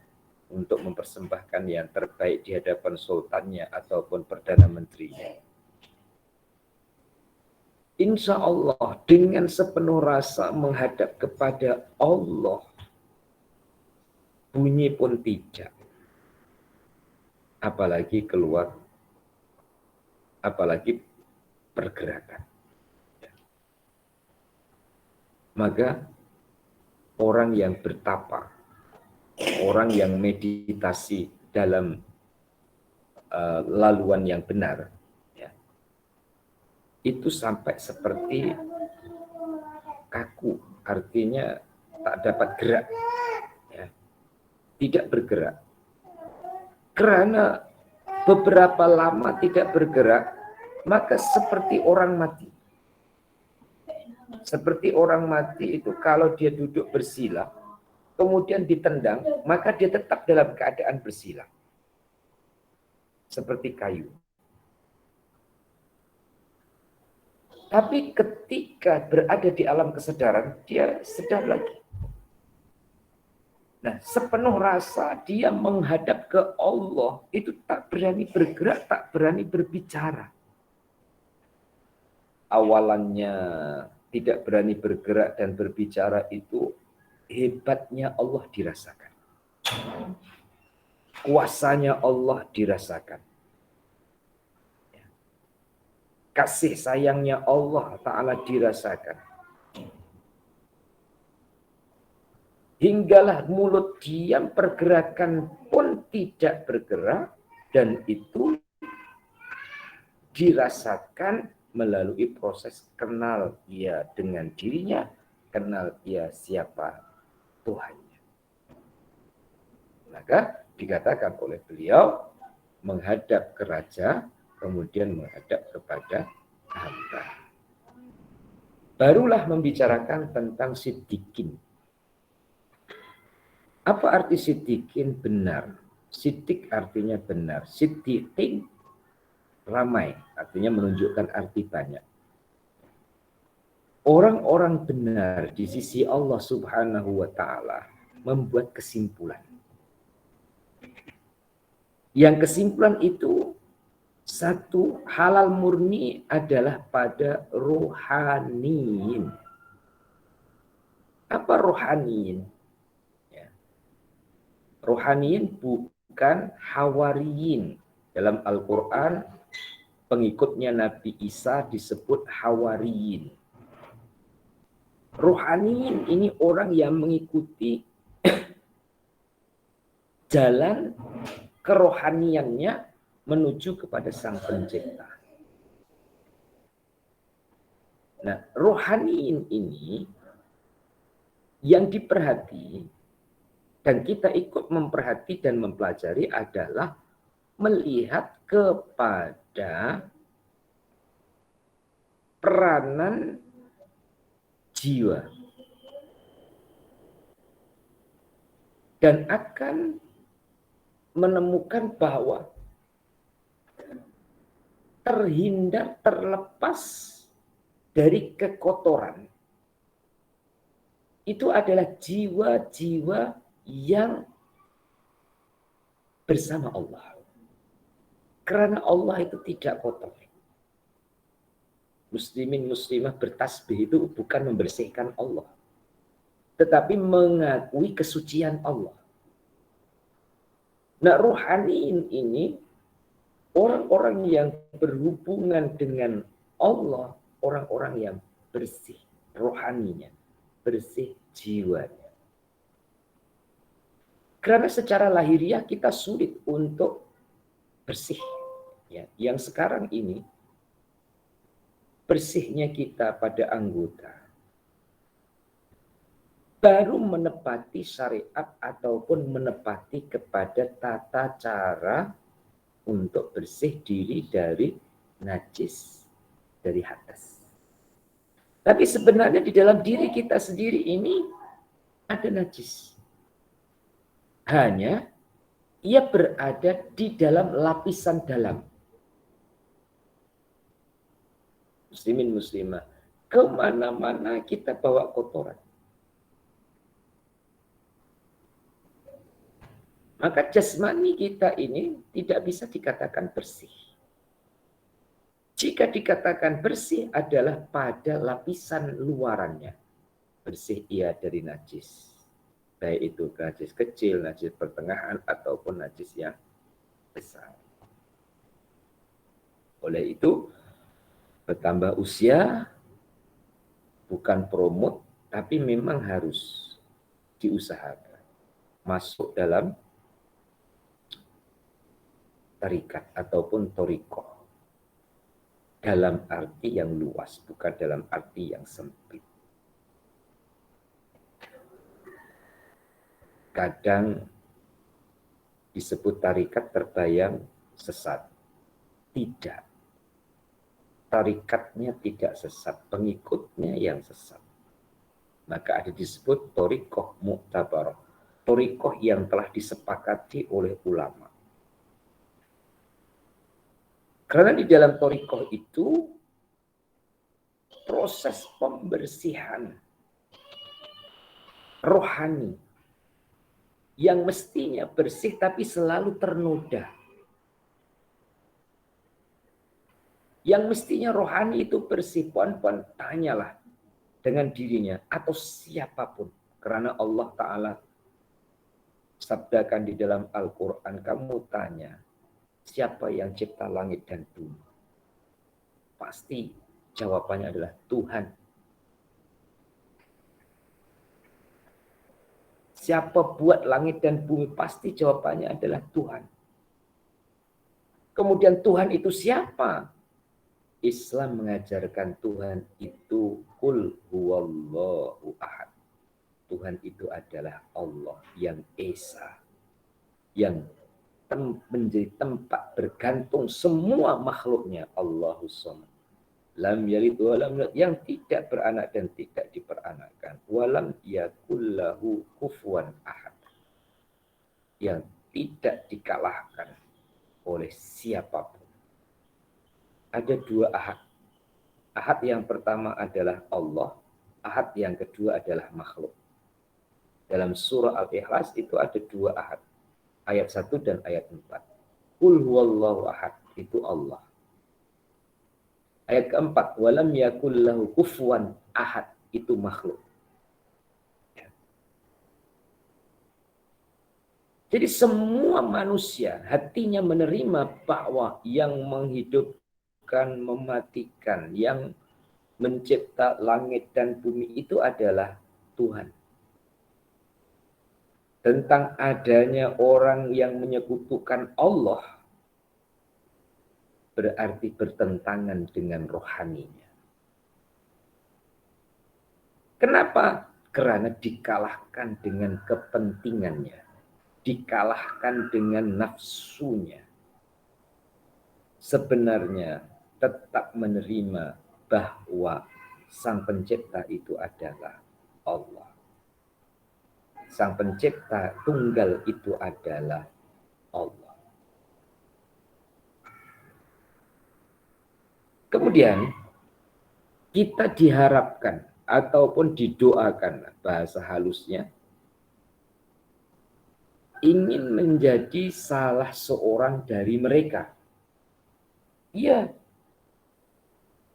untuk mempersembahkan yang terbaik di hadapan sultannya ataupun perdana menterinya. Insya Allah dengan sepenuh rasa menghadap kepada Allah, bunyi pun tidak. Apalagi keluar, apalagi pergerakan. Maka orang yang bertapa, orang yang meditasi dalam laluan yang benar, ya, itu sampai seperti kaku, artinya tak dapat gerak, ya, tidak bergerak. Karena beberapa lama tidak bergerak, maka seperti orang mati. Seperti orang mati itu kalau dia duduk bersila, kemudian ditendang, maka dia tetap dalam keadaan bersila. Seperti kayu. Tapi ketika berada di alam kesadaran, dia sedar lagi. Nah, sepenuh rasa dia menghadap ke Allah, itu tak berani bergerak, tak berani berbicara. Awalannya tidak berani bergerak dan berbicara itu hebatnya Allah dirasakan. Kuasanya Allah dirasakan. Kasih sayangnya Allah Ta'ala dirasakan. Hinggalah mulut diam, pergerakan pun tidak bergerak, dan itu dirasakan melalui proses kenal ia dengan dirinya, kenal ia siapa Tuhannya. Maka dikatakan oleh beliau menghadap ke raja, kemudian menghadap kepada hamba. Barulah membicarakan tentang siddiqin. Apa arti siddiqin? Benar. Siddiq artinya benar. Siddiqin ramai, artinya menunjukkan arti banyak. Orang-orang benar di sisi Allah Subhanahu wa Ta'ala membuat kesimpulan. Yang kesimpulan itu satu, halal murni adalah pada rohaniin. Apa rohaniin? Rohaniin bukan hawariyin. Dalam Al-Quran, pengikutnya Nabi Isa disebut hawariyin. Rohaniyin ini orang yang mengikuti jalan kerohaniannya menuju kepada Sang Pencipta. Nah, rohaniyin ini yang diperhati dan kita ikut memperhati dan mempelajari adalah melihat kepada peranan jiwa. Dan akan menemukan bahwa terhindar, terlepas dari kekotoran. Itu adalah jiwa-jiwa yang bersama Allah. Karena Allah itu tidak kotor. Muslimin muslimah bertasbih itu bukan membersihkan Allah, tetapi mengakui kesucian Allah. Nah, rohaniin ini orang-orang yang berhubungan dengan Allah, orang-orang yang bersih rohaninya, bersih jiwanya. Karena secara lahiriah kita sulit untuk bersih. Ya, yang sekarang ini bersihnya kita pada anggota baru menepati syariat ataupun menepati kepada tata cara untuk bersih diri dari najis, dari hadas. Tapi sebenarnya di dalam diri kita sendiri ini ada najis. Hanya ia berada di dalam lapisan dalam. Muslimin muslimah, kemana-mana kita bawa kotoran. Maka jasmani kita ini tidak bisa dikatakan bersih. Jika dikatakan bersih adalah pada lapisan luarannya. Bersih ia dari najis. Baik itu najis kecil, najis pertengahan, ataupun najis yang besar. Oleh itu, bertambah usia bukan promote, tapi memang harus diusahakan. Masuk dalam tarikat ataupun torikoh. Dalam arti yang luas, bukan dalam arti yang sempit. Kadang disebut tarikat terbayang sesat. Tidak. Tarikatnya tidak sesat, pengikutnya yang sesat. Maka ada disebut torikoh mu'tabarah. thariqah yang telah disepakati oleh ulama. Karena di dalam thariqah itu proses pembersihan rohani yang mestinya bersih tapi selalu ternoda. Yang mestinya rohani itu bersih, puan-puan tanyalah dengan dirinya atau siapapun. Karena Allah Ta'ala sabdakan di dalam Al-Quran, kamu tanya, siapa yang cipta langit dan bumi? Pasti jawabannya adalah Tuhan. Siapa buat langit dan bumi? Pasti jawabannya adalah Tuhan. Kemudian Tuhan itu siapa? Islam mengajarkan Tuhan itu Qul huwallahu ahad. Tuhan itu adalah Allah yang Esa. Yang menjadi tempat bergantung semua makhluknya. Allahus Samad. Lam yalid wa lam yulad, yang tidak beranak dan tidak diperanakkan. Walam yakullahu kufuwan ahad. Yang tidak dikalahkan oleh siapapun. Ada dua ahad. Ahad yang pertama adalah Allah. Ahad yang kedua adalah makhluk. Dalam surah Al-Ikhlas itu ada dua ahad. Ayat 1 dan ayat 4. Qul huwallahu ahad, itu Allah. Ayat keempat, walam yakul lahu kufuwan ahad, itu makhluk. Jadi semua manusia hatinya menerima bahwa yang menghidupkan, mematikan, yang mencipta langit dan bumi itu adalah Tuhan. Tentang adanya orang yang menyekutukan Allah berarti bertentangan dengan rohaninya. Kenapa? Karena dikalahkan dengan kepentingannya, dikalahkan dengan nafsunya. Sebenarnya tetap menerima bahwa Sang Pencipta itu adalah Allah. Sang Pencipta tunggal itu adalah Allah. Kemudian kita diharapkan ataupun didoakan, bahasa halusnya, ingin menjadi salah seorang dari mereka. Iya.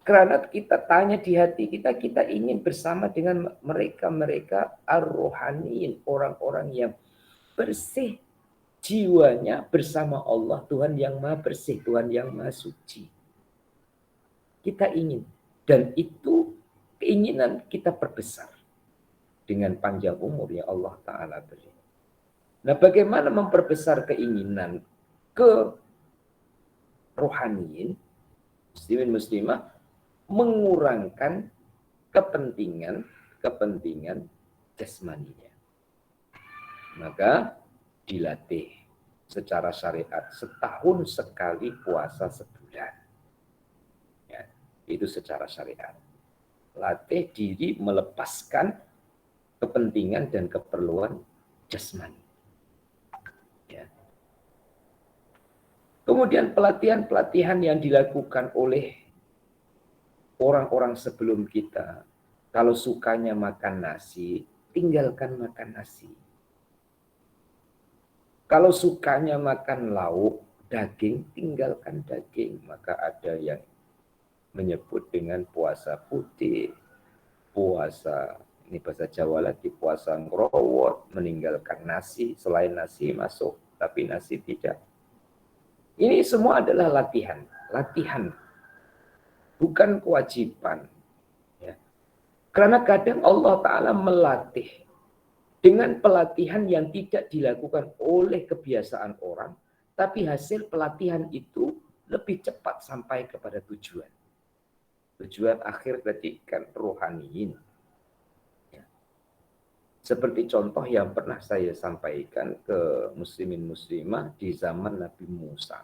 Karena kita tanya di hati kita, kita ingin bersama dengan mereka ar-rohaniin, orang-orang yang bersih jiwanya bersama Allah, Tuhan yang maha bersih, Tuhan yang maha suci. Kita ingin, dan itu keinginan kita perbesar dengan panjang umur yang Allah Ta'ala beri. Nah, bagaimana memperbesar keinginan ke rohaniin, muslimin muslimah, mengurangkan kepentingan jasmaninya. Maka dilatih secara syariat setahun sekali puasa sebulan. Ya, itu secara syariat. Latih diri melepaskan kepentingan dan keperluan jasmani. Ya. Kemudian pelatihan-pelatihan yang dilakukan oleh orang-orang sebelum kita, kalau sukanya makan nasi, tinggalkan makan nasi. Kalau sukanya makan lauk, daging, tinggalkan daging. Maka ada yang menyebut dengan puasa putih, puasa, ini bahasa Jawa lagi, puasa ngerowot, meninggalkan nasi, selain nasi masuk, tapi nasi tidak. Ini semua adalah latihan. Bukan kewajiban. Ya. Karena kadang Allah Ta'ala melatih dengan pelatihan yang tidak dilakukan oleh kebiasaan orang, tapi hasil pelatihan itu lebih cepat sampai kepada tujuan. Tujuan akhir berarti kan rohaniin. Ya. Seperti contoh yang pernah saya sampaikan ke muslimin muslimah di zaman Nabi Musa.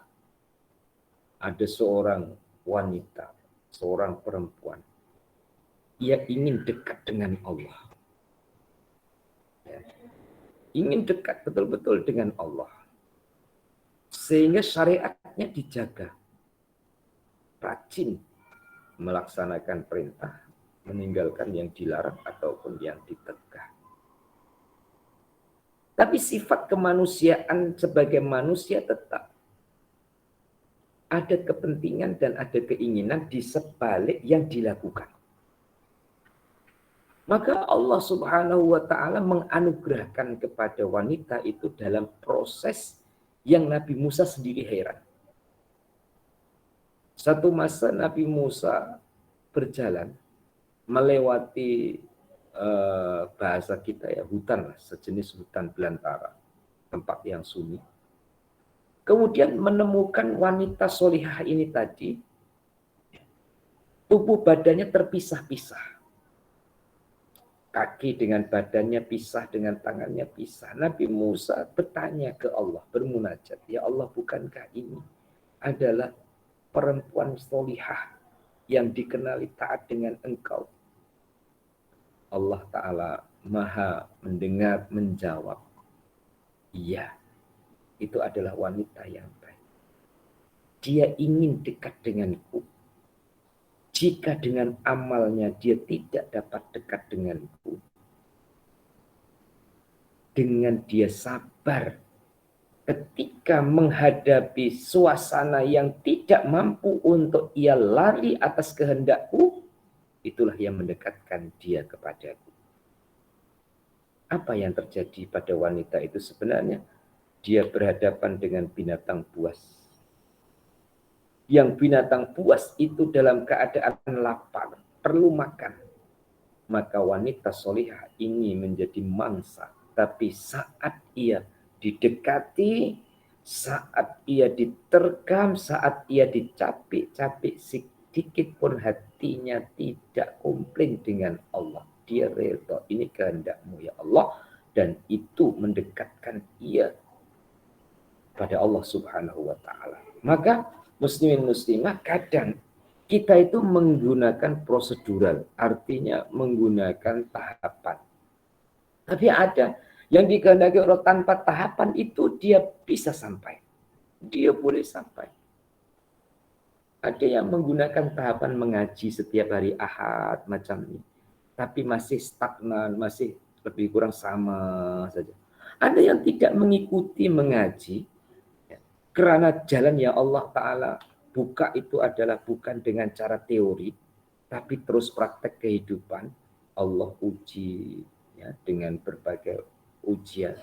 Ada seorang wanita, seorang perempuan, ia ingin dekat dengan Allah. Ya. ingin dekat betul-betul dengan Allah. Sehingga syariatnya dijaga. Rajin melaksanakan perintah, meninggalkan yang dilarang ataupun yang ditegah. Tapi sifat kemanusiaan sebagai manusia tetap ada kepentingan dan ada keinginan di sebalik yang dilakukan. Maka Allah Subhanahu wa Ta'ala menganugerahkan kepada wanita itu dalam proses yang Nabi Musa sendiri heran. Satu masa Nabi Musa berjalan melewati bahasa kita ya hutan, sejenis hutan belantara, tempat yang sunyi. Kemudian menemukan wanita solihah ini tadi, tubuh badannya terpisah-pisah. Kaki dengan badannya pisah, dengan tangannya pisah. Nabi Musa bertanya ke Allah, bermunajat, ya Allah, bukankah ini adalah perempuan solihah yang dikenali taat dengan Engkau? Allah Ta'ala maha mendengar, menjawab, iya, itu adalah wanita yang baik. Dia ingin dekat denganku. Jika dengan amalnya dia tidak dapat dekat denganku, dengan dia sabar ketika menghadapi suasana yang tidak mampu untuk ia lari atas kehendakku, itulah yang mendekatkan dia kepadaku. Apa yang terjadi pada wanita itu sebenarnya? Dia berhadapan dengan binatang buas. Yang binatang buas itu dalam keadaan lapar, perlu makan. Maka wanita solihah ini menjadi mangsa. Tapi saat ia didekati, saat ia diterkam, saat ia dicapik-capik, sedikit pun hatinya tidak komplain dengan Allah. Dia rela, ini kehendakmu ya Allah. Dan itu mendekatkan ia pada Allah Subhanahu wa Ta'ala. Maka muslimin muslimah kadang kita itu menggunakan prosedural, artinya menggunakan tahapan. Tapi ada yang dikehendaki Allah tanpa tahapan itu dia bisa sampai. Dia boleh sampai. Ada yang menggunakan tahapan mengaji setiap hari Ahad macam ini. Tapi masih stagnan, masih lebih kurang sama saja. Ada yang tidak mengikuti mengaji. Karena jalan yang Allah Ta'ala buka itu adalah bukan dengan cara teori, tapi terus praktek kehidupan. Allah uji ya, dengan berbagai ujian.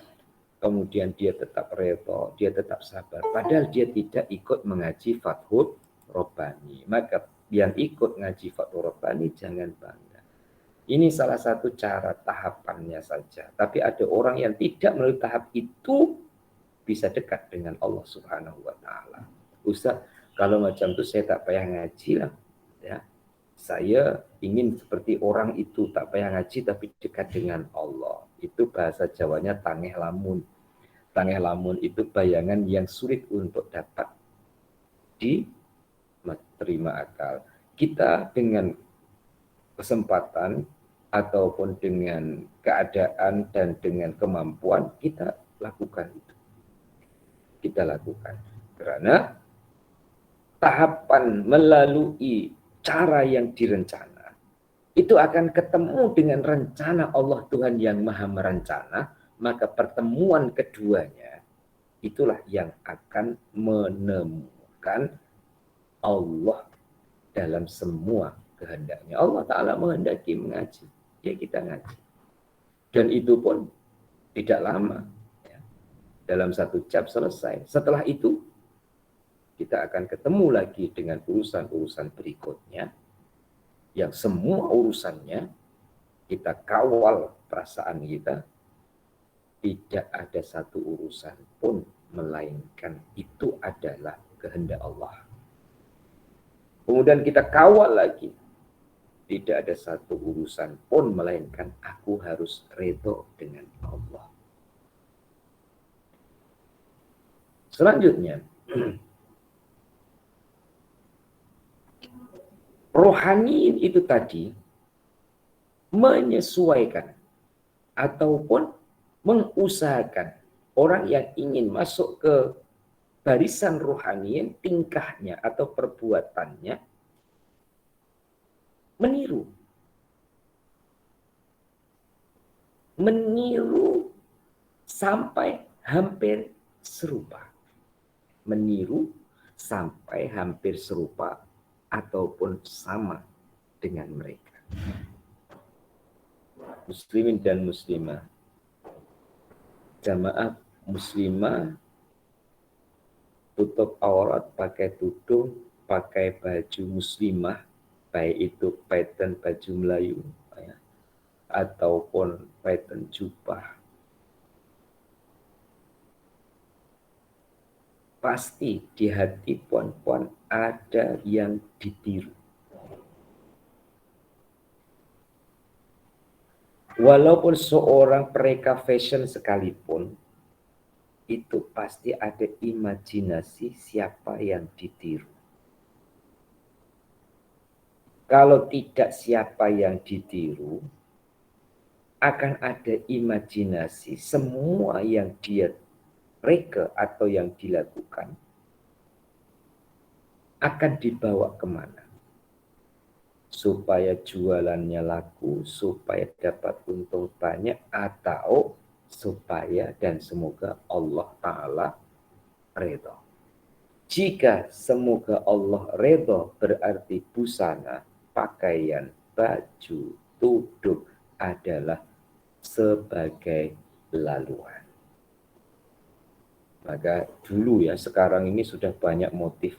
Kemudian dia tetap rela, dia tetap sabar. Padahal dia tidak ikut mengaji Fathul Rabbani. Maka yang ikut ngaji Fathul Rabbani jangan bangga. Ini salah satu cara tahapannya saja. Tapi ada orang yang tidak melalui tahap itu, bisa dekat dengan Allah Subhanahu wa Ta'ala. Ustaz, kalau macam itu saya tak payah ngaji lah. Ya. Saya ingin seperti orang itu, tak payah ngaji tapi dekat dengan Allah. Itu bahasa Jawanya tangeh lamun. Tangeh lamun itu bayangan yang sulit untuk dapat diterima akal. Kita dengan kesempatan ataupun dengan keadaan dan dengan kemampuan kita lakukan itu. Kita lakukan. Karena tahapan melalui cara yang direncana, itu akan ketemu dengan rencana Allah Tuhan yang maha merencana, maka pertemuan keduanya, itulah yang akan menemukan Allah dalam semua kehendaknya. Allah Ta'ala menghendaki mengaji, ya kita ngaji. Dan itu pun tidak lama. Dalam 1 jam selesai. Setelah itu, kita akan ketemu lagi dengan urusan-urusan berikutnya. Yang semua urusannya, kita kawal perasaan kita. Tidak ada satu urusan pun, melainkan itu adalah kehendak Allah. Kemudian kita kawal lagi. Tidak ada satu urusan pun, melainkan aku harus ridho dengan Allah. Selanjutnya, rohani itu tadi menyesuaikan ataupun mengusahakan orang yang ingin masuk ke barisan rohaniyin, tingkahnya atau perbuatannya meniru. Meniru sampai hampir serupa. Meniru sampai hampir serupa ataupun sama dengan mereka. Muslimin dan muslimah, jamaah muslimah tutup aurat, pakai tudung, pakai baju muslimah, baik itu pattern baju Melayu ya, ataupun pattern jubah. Pasti di hati puan-puan ada yang ditiru. Walaupun seorang pereka fashion sekalipun, itu pasti ada imajinasi siapa yang ditiru. Kalau tidak siapa yang ditiru, akan ada imajinasi semua yang dia reka atau yang dilakukan akan dibawa kemana? Supaya jualannya laku, supaya dapat untung banyak, atau supaya dan semoga Allah Ta'ala redha. Jika semoga Allah redha berarti busana, pakaian, baju, tudung adalah sebagai laluan. Maka dulu ya, sekarang ini sudah banyak motif.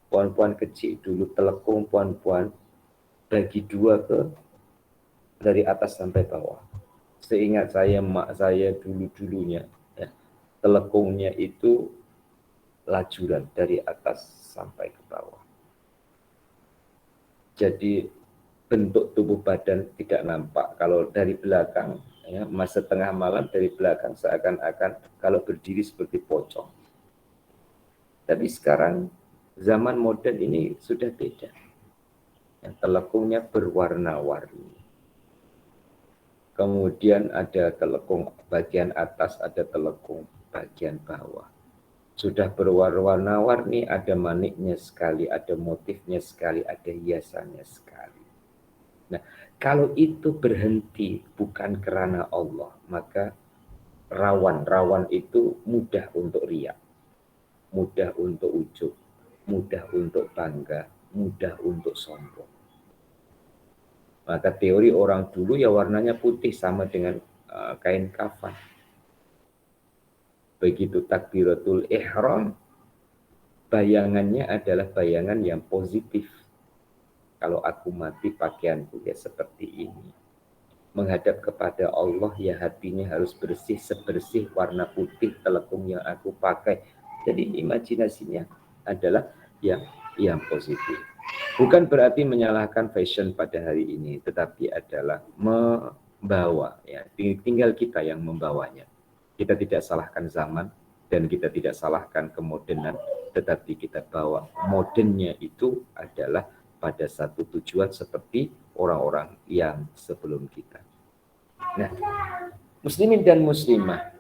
Puan-puan kecil dulu telekung puan-puan bagi dua dari atas sampai bawah. Seingat saya, mak saya dulu-dulunya ya, telekungnya itu lajuran dari atas sampai ke bawah. Jadi bentuk tubuh badan tidak nampak. Kalau dari belakang, ya, masa tengah malam dari belakang seakan-akan kalau berdiri seperti pocong. Tapi sekarang zaman modern ini sudah beda. Yang telekungnya berwarna-warni. Kemudian ada telekung bagian atas, ada telekung bagian bawah. Sudah berwarna-warni, ada maniknya sekali, ada motifnya sekali, ada hiasannya sekali. Nah, kalau itu berhenti bukan karena Allah, maka rawan itu mudah untuk riya, mudah untuk ujub, mudah untuk bangga, mudah untuk sombong. Maka teori orang dulu ya warnanya putih sama dengan kain kafan. Begitu takbiratul ihram, bayangannya adalah bayangan yang positif. Kalau aku mati pakaianku ya seperti ini. Menghadap kepada Allah ya hatinya harus bersih, sebersih warna putih telekung yang aku pakai. Jadi imajinasinya adalah yang positif. Bukan berarti menyalahkan fashion pada hari ini, tetapi adalah membawa ya, tinggal kita yang membawanya. Kita tidak salahkan zaman dan kita tidak salahkan kemodernan, tetapi kita bawa modernnya itu adalah pada satu tujuan seperti orang-orang yang sebelum kita. Nah, muslimin dan muslimah,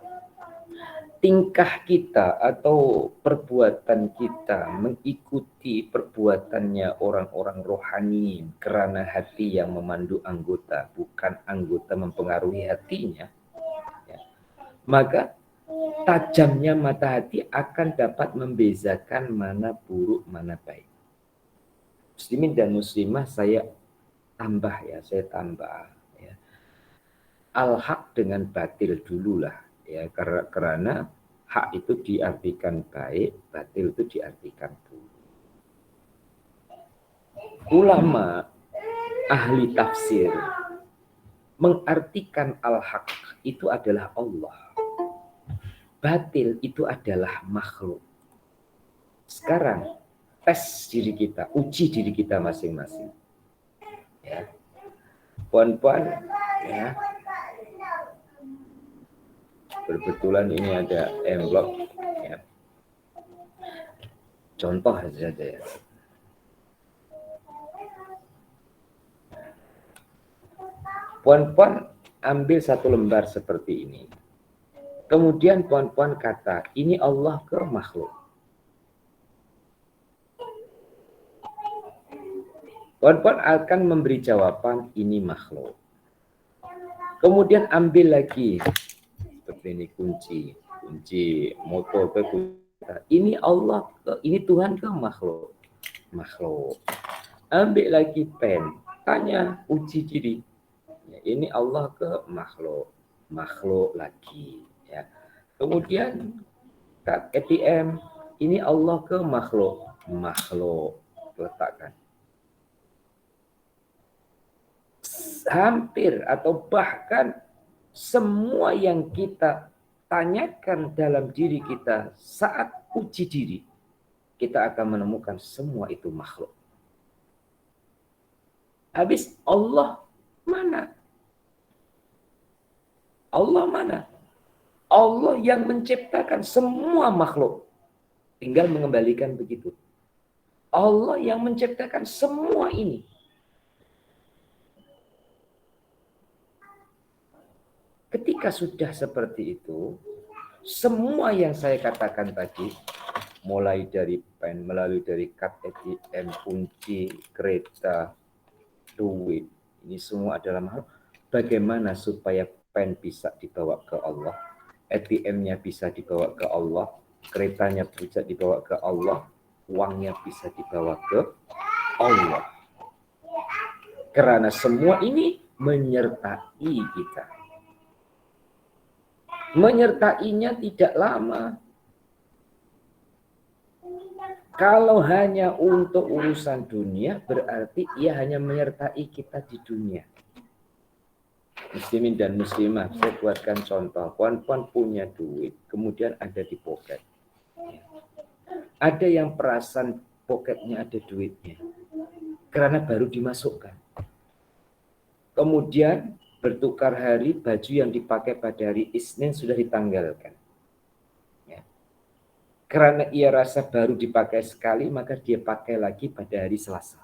tingkah kita atau perbuatan kita mengikuti perbuatannya orang-orang rohani karena hati yang memandu anggota, bukan anggota mempengaruhi hatinya, ya, maka tajamnya mata hati akan dapat membezakan mana buruk, mana baik. Muslimin dan muslimah, saya tambah. Ya. Al-haq dengan batil dululah. Ya, karena hak itu diartikan baik, batil itu diartikan buruk. Ulama ahli tafsir mengartikan al-haq itu adalah Allah. Batil itu adalah makhluk. Sekarang tes diri kita, uji diri kita masing-masing. Ya. Puan-puan, ya. Kebetulan ini ada envelope, ya. Contoh saja ya. Puan-puan ambil satu lembar seperti ini. Kemudian puan-puan kata, ini Allah ke makhluk. Puan-puan akan memberi jawaban, ini makhluk. Kemudian ambil lagi, seperti ini kunci motor ke kunci. Ini Allah ke, ini Tuhan ke makhluk. Ambil lagi pen, tanya, uji diri. Ini Allah ke makhluk lagi. Ya. Kemudian kad ATM, ini Allah ke makhluk, letakkan. Hampir atau bahkan semua yang kita tanyakan dalam diri kita saat uji diri, kita akan menemukan semua itu makhluk. Habis Allah mana? Allah mana? Allah yang menciptakan semua makhluk. Tinggal mengembalikan begitu. Allah yang menciptakan semua ini. Ketika sudah seperti itu, semua yang saya katakan tadi, mulai dari pen, melalui dari kad ATM, kunci, kereta, duit, ini semua adalah makhluk. Bagaimana supaya pen bisa dibawa ke Allah, ATM-nya bisa dibawa ke Allah, keretanya bisa dibawa ke Allah, uangnya bisa dibawa ke Allah. Karena semua ini menyertai kita. Menyertainya tidak lama. Kalau hanya untuk urusan dunia, berarti ia hanya menyertai kita di dunia. Muslimin dan muslimah, saya buatkan contoh. Puan-puan punya duit, kemudian ada di poket. Ada yang perasan poketnya ada duitnya, karena baru dimasukkan. Kemudian bertukar hari, baju yang dipakai pada hari Isnin sudah ditanggalkan. Ya. Karena ia rasa baru dipakai sekali, maka dia pakai lagi pada hari Selasa.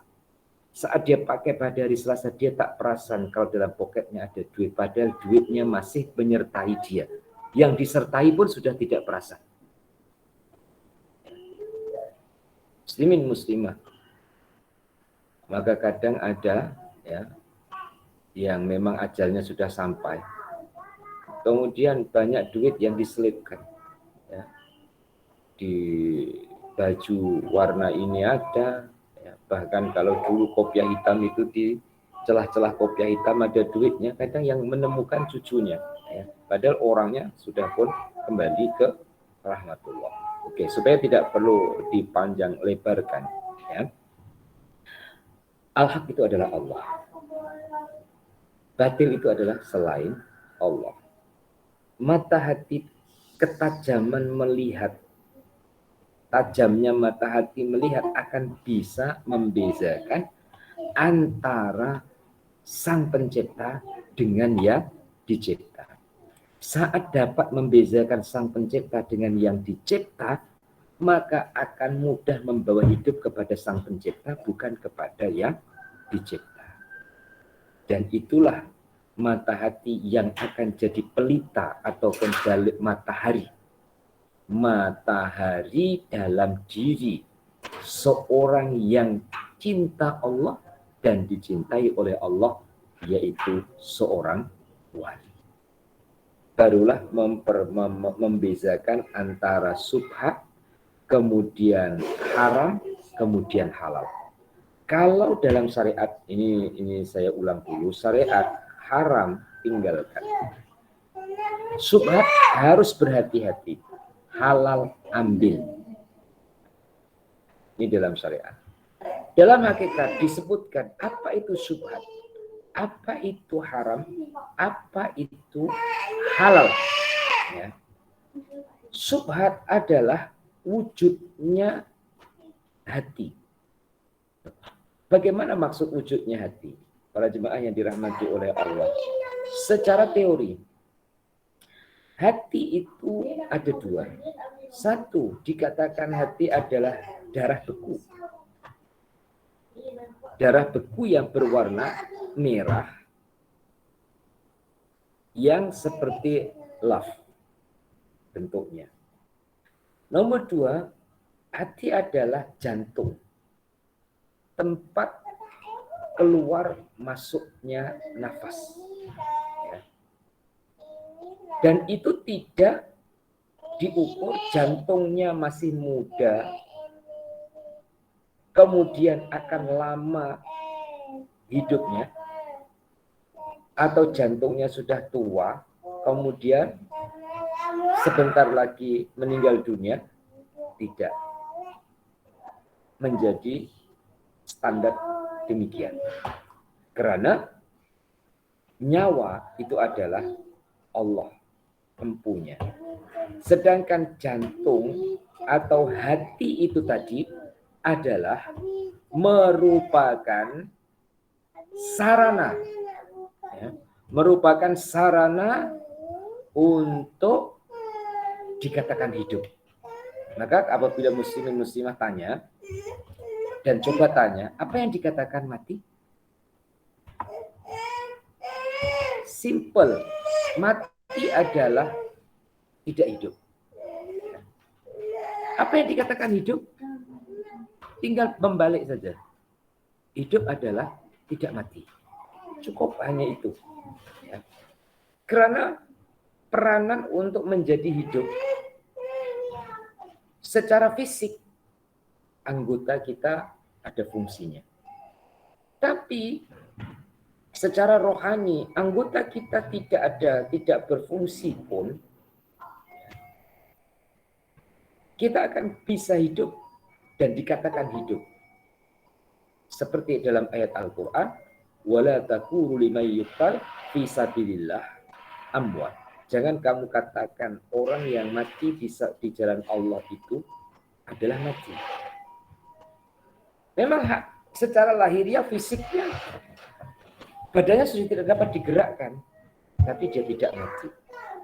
Saat dia pakai pada hari Selasa, dia tak perasan kalau dalam poketnya ada duit. Padahal duitnya masih menyertai dia. Yang disertai pun sudah tidak perasan. Muslimin muslimah. Maka kadang ada ya, yang memang ajalnya sudah sampai. Kemudian banyak duit yang diselipkan. Ya. Di baju warna ini ada. Ya. Bahkan kalau dulu kopiah hitam itu di celah-celah kopiah hitam ada duitnya. Kadang yang menemukan cucunya. Ya. Padahal orangnya sudah pun kembali ke rahmatullah. Oke, supaya tidak perlu dipanjang lebarkan. Ya. Al-Haq itu adalah Allah. Batil itu adalah selain Allah. Mata hati ketajaman melihat, tajamnya mata hati melihat akan bisa membezakan antara sang pencipta dengan yang dicipta. Saat dapat membezakan sang pencipta dengan yang dicipta, maka akan mudah membawa hidup kepada sang pencipta, bukan kepada yang dicipta. Dan itulah mata hati yang akan jadi pelita atau pendalik matahari. Matahari dalam diri seorang yang cinta Allah dan dicintai oleh Allah, yaitu seorang wali. Barulah membezakan antara subhat, kemudian haram, kemudian halal. Kalau dalam syariat, ini saya ulang dulu, syariat haram tinggalkan. Subhat harus berhati-hati, halal ambil. Ini dalam syariat. Dalam hakikat disebutkan apa itu subhat, apa itu haram, apa itu halal. Ya. Subhat adalah wujudnya hati. Bagaimana maksud wujudnya hati? Para jemaah yang dirahmati oleh Allah. Secara teori, hati itu ada dua. Satu, dikatakan hati adalah darah beku. Darah beku yang berwarna merah, yang seperti love. bentuknya. Nomor 2, hati adalah jantung, tempat keluar masuknya nafas. Ya. Dan itu tidak diukur jantungnya masih muda, kemudian akan lama hidupnya, atau jantungnya sudah tua, kemudian sebentar lagi meninggal dunia. Tidak menjadi standar demikian. Karena nyawa itu adalah Allah empunya. Sedangkan jantung atau hati itu tadi adalah merupakan sarana, ya, merupakan sarana untuk dikatakan hidup. Maka apabila muslimin muslimah tanya, dan coba tanya, apa yang dikatakan mati? Simple, mati adalah tidak hidup. Apa yang dikatakan hidup? Tinggal membalik saja. Hidup adalah tidak mati. Cukup hanya itu. Ya. Karena peranan untuk menjadi hidup secara fisik, anggota kita ada fungsinya. Tapi secara rohani, anggota kita tidak berfungsi pun, kita akan bisa hidup dan dikatakan hidup. Seperti dalam ayat Al-Quran, wala taqulu liman yuqtal fi sabilillah amwat. Jangan kamu katakan orang yang mati di jalan Allah itu adalah mati. Memang secara lahiriah fisiknya badannya sudah tidak dapat digerakkan, tapi dia tidak mati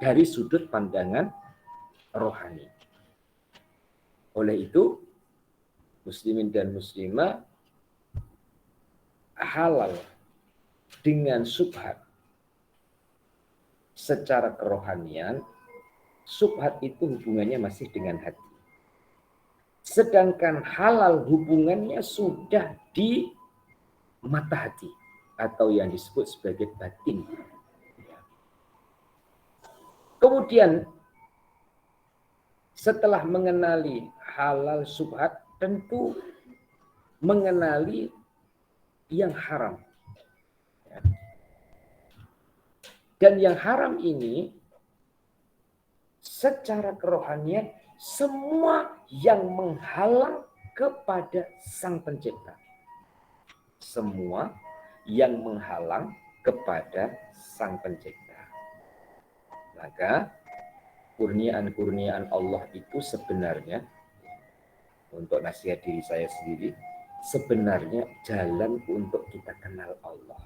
dari sudut pandangan rohani. Oleh itu, muslimin dan muslimah halal dengan syubhat secara kerohanian. Syubhat itu hubungannya masih dengan hati. Sedangkan halal hubungannya sudah di mata hati atau yang disebut sebagai batin. Kemudian setelah mengenali halal syubhat, tentu mengenali yang haram. Dan yang haram ini secara kerohanian semua yang menghalang kepada Sang Pencipta. Semua yang menghalang kepada Sang Pencipta. Maka kurniaan-kurniaan Allah itu sebenarnya, untuk nasihat diri saya sendiri, sebenarnya jalan untuk kita kenal Allah.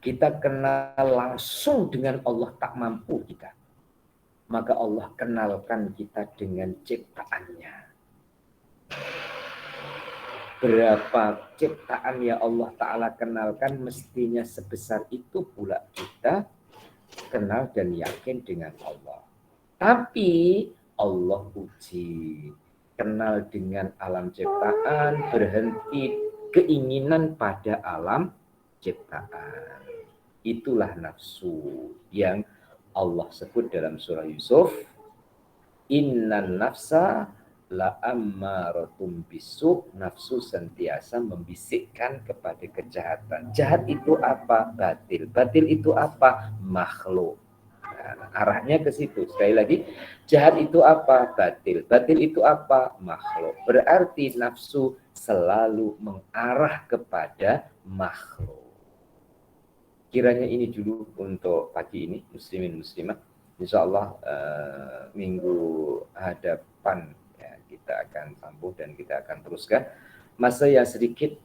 Kita kenal langsung dengan Allah tak mampu kita. Maka Allah kenalkan kita dengan ciptaannya. Berapa ciptaan ya Allah Ta'ala kenalkan, mestinya sebesar itu pula kita kenal dan yakin dengan Allah. Tapi Allah uji. Kenal dengan alam ciptaan, berhenti keinginan pada alam ciptaan. Itulah nafsu yang Allah sebut dalam surah Yusuf, innan nafsa la ammaratum bisu, nafsu sentiasa membisikkan kepada kejahatan. Jahat itu apa? Batil. Batil itu apa? Makhluk. Nah, arahnya ke situ. Sekali lagi, jahat itu apa? Batil. Batil itu apa? Makhluk. Berarti nafsu selalu mengarah kepada makhluk. Kiranya ini dulu untuk pagi ini, muslimin muslimah. Insya Allah minggu hadapan ya, kita akan sambung dan kita akan teruskan. Masa yang sedikit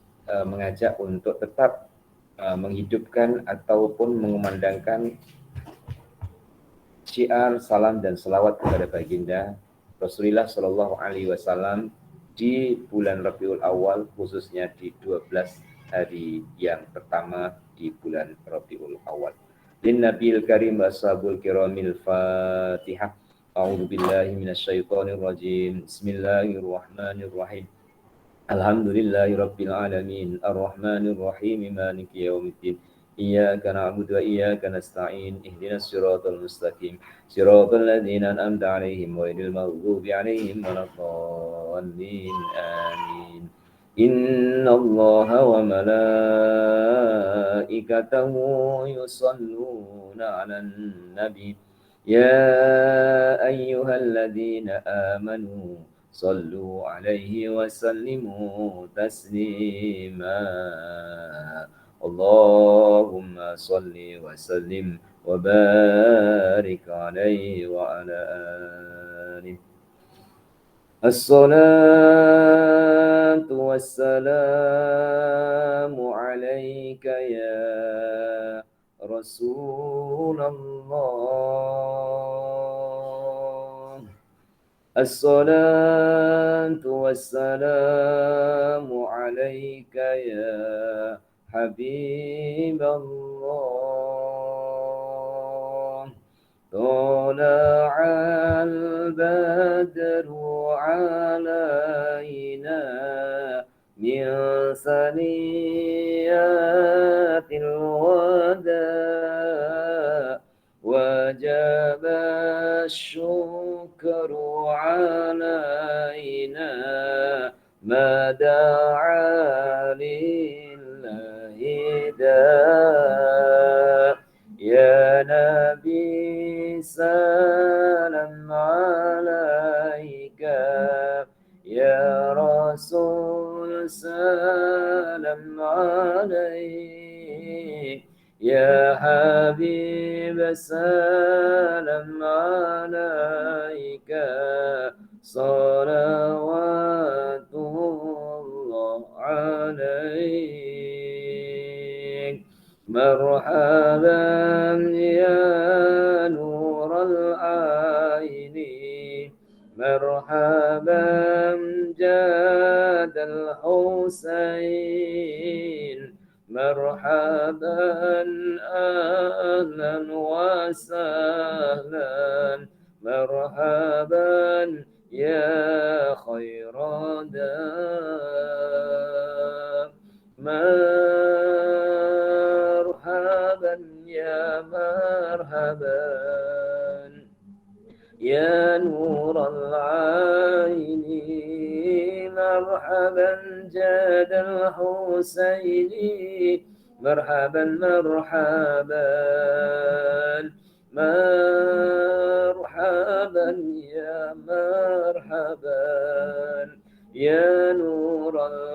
mengajak untuk tetap menghidupkan ataupun mengumandangkan syiar salam dan selawat kepada baginda Rasulullah Shallallahu Alaihi Wasallam di bulan Rabiul Awal, khususnya di 12 hari yang pertama di bulan Rabiul Awal. Linnabiyil karim ashabul kiramil Fatihah. A'udzu billahi minasyaitonir rajim. Bismillahirrahmanirrahim. Alhamdulillahi rabbil alamin. Arrahmanir rahim. Maliki yaumiddin. Iyyaka na'budu wa iyyaka nasta'in. Ihdinas siratal mustaqim. Siratal ladzina an'amta 'alaihim ghairil maghdubi 'alaihim waladdallin. Amin. Innallaha wa malaikatahu yusalluna 'alan nabi. Ya ayyuhalladzina amanu sallu 'alaihi wa sallimu taslima. Allahumma salli wa sallim wa barik 'alaihi wa ala alihi. As-salatu wassalamu alaika ya Rasulullah. As-salatu wassalamu alaika ya Habiballah. Tala'al badru alaina min saniyatil wada wajaba syukru alaina ma da'a lillahi da. Ya Nabi salam alaika, Ya Rasul salam alaik, Ya Habib salam alaika, salawatullah alaik. Marhaban ya nural aini, marhaban jadal Husain, marhaban ahlan wa sahlan, marhaban ya khairada. Marhaban ya marhaban ya nural aini, marhaban jadal Husaini, marhaban marhaban marhaban ya marhaban ya nural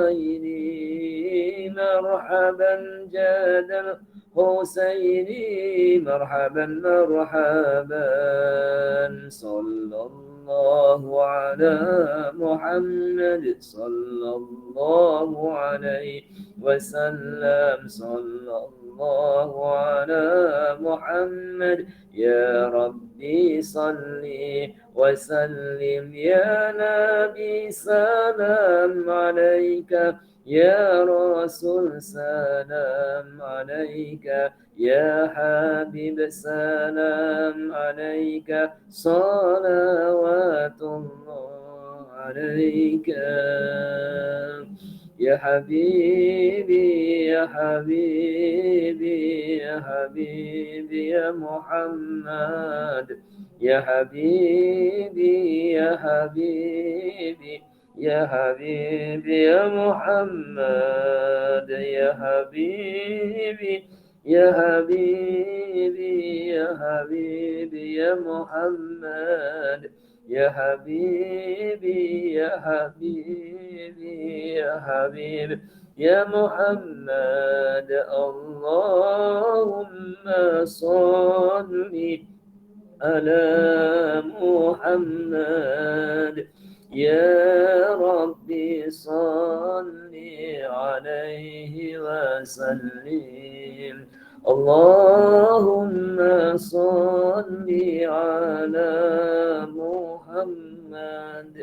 aini, marhaban jadal Husaini, marhaban marhaban. Sallallahu ala Muhammad, sallallahu alaihi wasallam, sallallahu ala Muhammad. Ya Rabbi salli wa sallim, ya Nabi salam alaika, Ya Rasul salam alaika, Ya Habib salam alaika, salawatullah alaika. Ya Habibi, Ya Habibi, Ya Habibi, Ya Muhammad, Ya Habibi, Ya Habibi, Ya Habibi, Ya Muhammad, Ya Habibi, Ya Habibi, Ya Habibi, Ya Muhammad, Ya Habibi, Ya Habibi, Ya Habib, Ya Muhammad. Allahumma salli ala Muhammad. Ya Rabbi salli alaihi wa sallim. Allahumma salli ala Muhammad.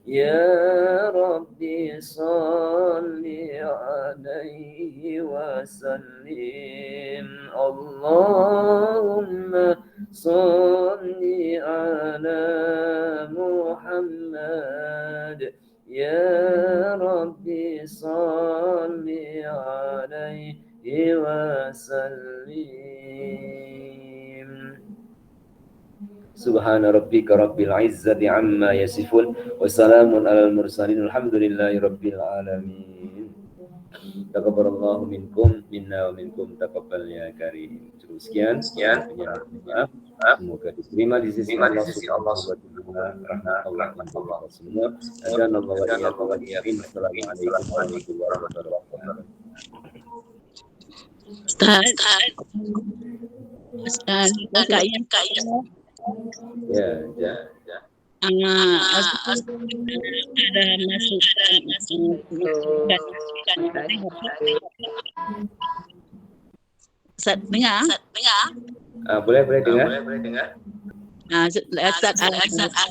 Ya Rabbi salli alaihi wa sallim. Allahumma salli ala Muhammad. Ya Rabbi salli alaihi wa sallim. Subhana rabbika rabbil izzati amma yasifun wa salamun alal mursalin alhamdulillahi rabbil alamin. Taqabbalallahu minkum minna wa minkum taqabbal ya karim. Sekian maaf. Semoga diterima di sisi Allah Subhanahu wa taala. Rahmatullah semua. Dan Allah wa iyyakum. Assalamualaikum warahmatullahi wabarakatuh. Ustaz, Ya. Ada masukan Ustaz dengar? Boleh dengar? Ustaz masukan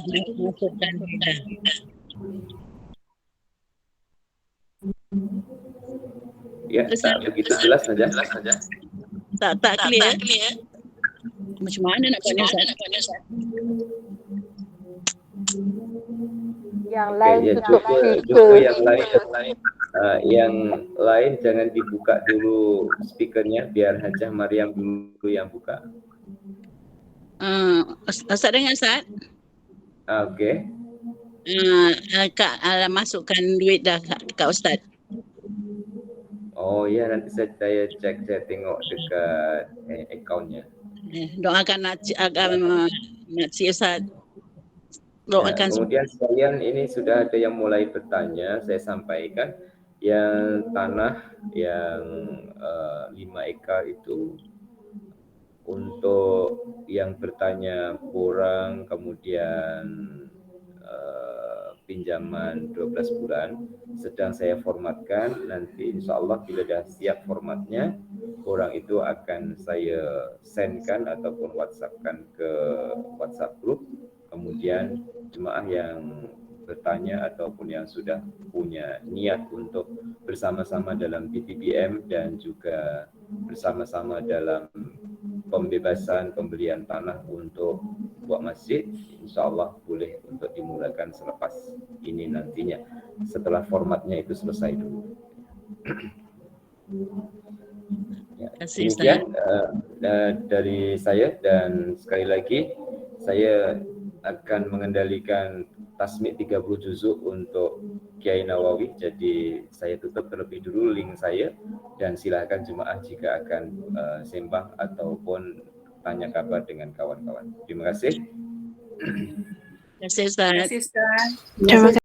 Ya, begitu jelas saja. Tak clear. Macam mana nak buatnya Ustaz? Yang lain tutup cuba yang lain jangan dibuka dulu speakernya, biar Hajah Maryam dulu yang buka. Ustaz dengar Ustaz? Okey. Kak masukkan duit dah kat Ustaz. Oh ya, nanti saya cek, saya tengok dekat akaunnya. Doakan Makcik Ustaz. Ya, kemudian sekalian, ini sudah ada yang mulai bertanya, saya sampaikan yang tanah yang 5 ekar itu untuk yang bertanya kurang, kemudian pinjaman 12 bulan sedang saya formatkan. Nanti insya Allah bila dah siap formatnya, orang itu akan saya sendkan ataupun whatsappkan ke WhatsApp group. Kemudian jemaah yang bertanya ataupun yang sudah punya niat untuk bersama-sama dalam BPBM dan juga bersama-sama dalam pembebasan pembelian tanah untuk buat masjid, insya Allah boleh untuk dimulakan selepas ini nantinya, setelah formatnya itu selesai dulu. Ya, demikian dari saya, dan sekali lagi saya akan mengendalikan tasmid 30 juzuk untuk Kiai Nawawi. Jadi saya tutup terlebih dulu link saya, dan silakan jemaah jika akan sembang ataupun tanya kabar dengan kawan-kawan. Terima kasih. Terima kasih Ustaz. Terima kasih.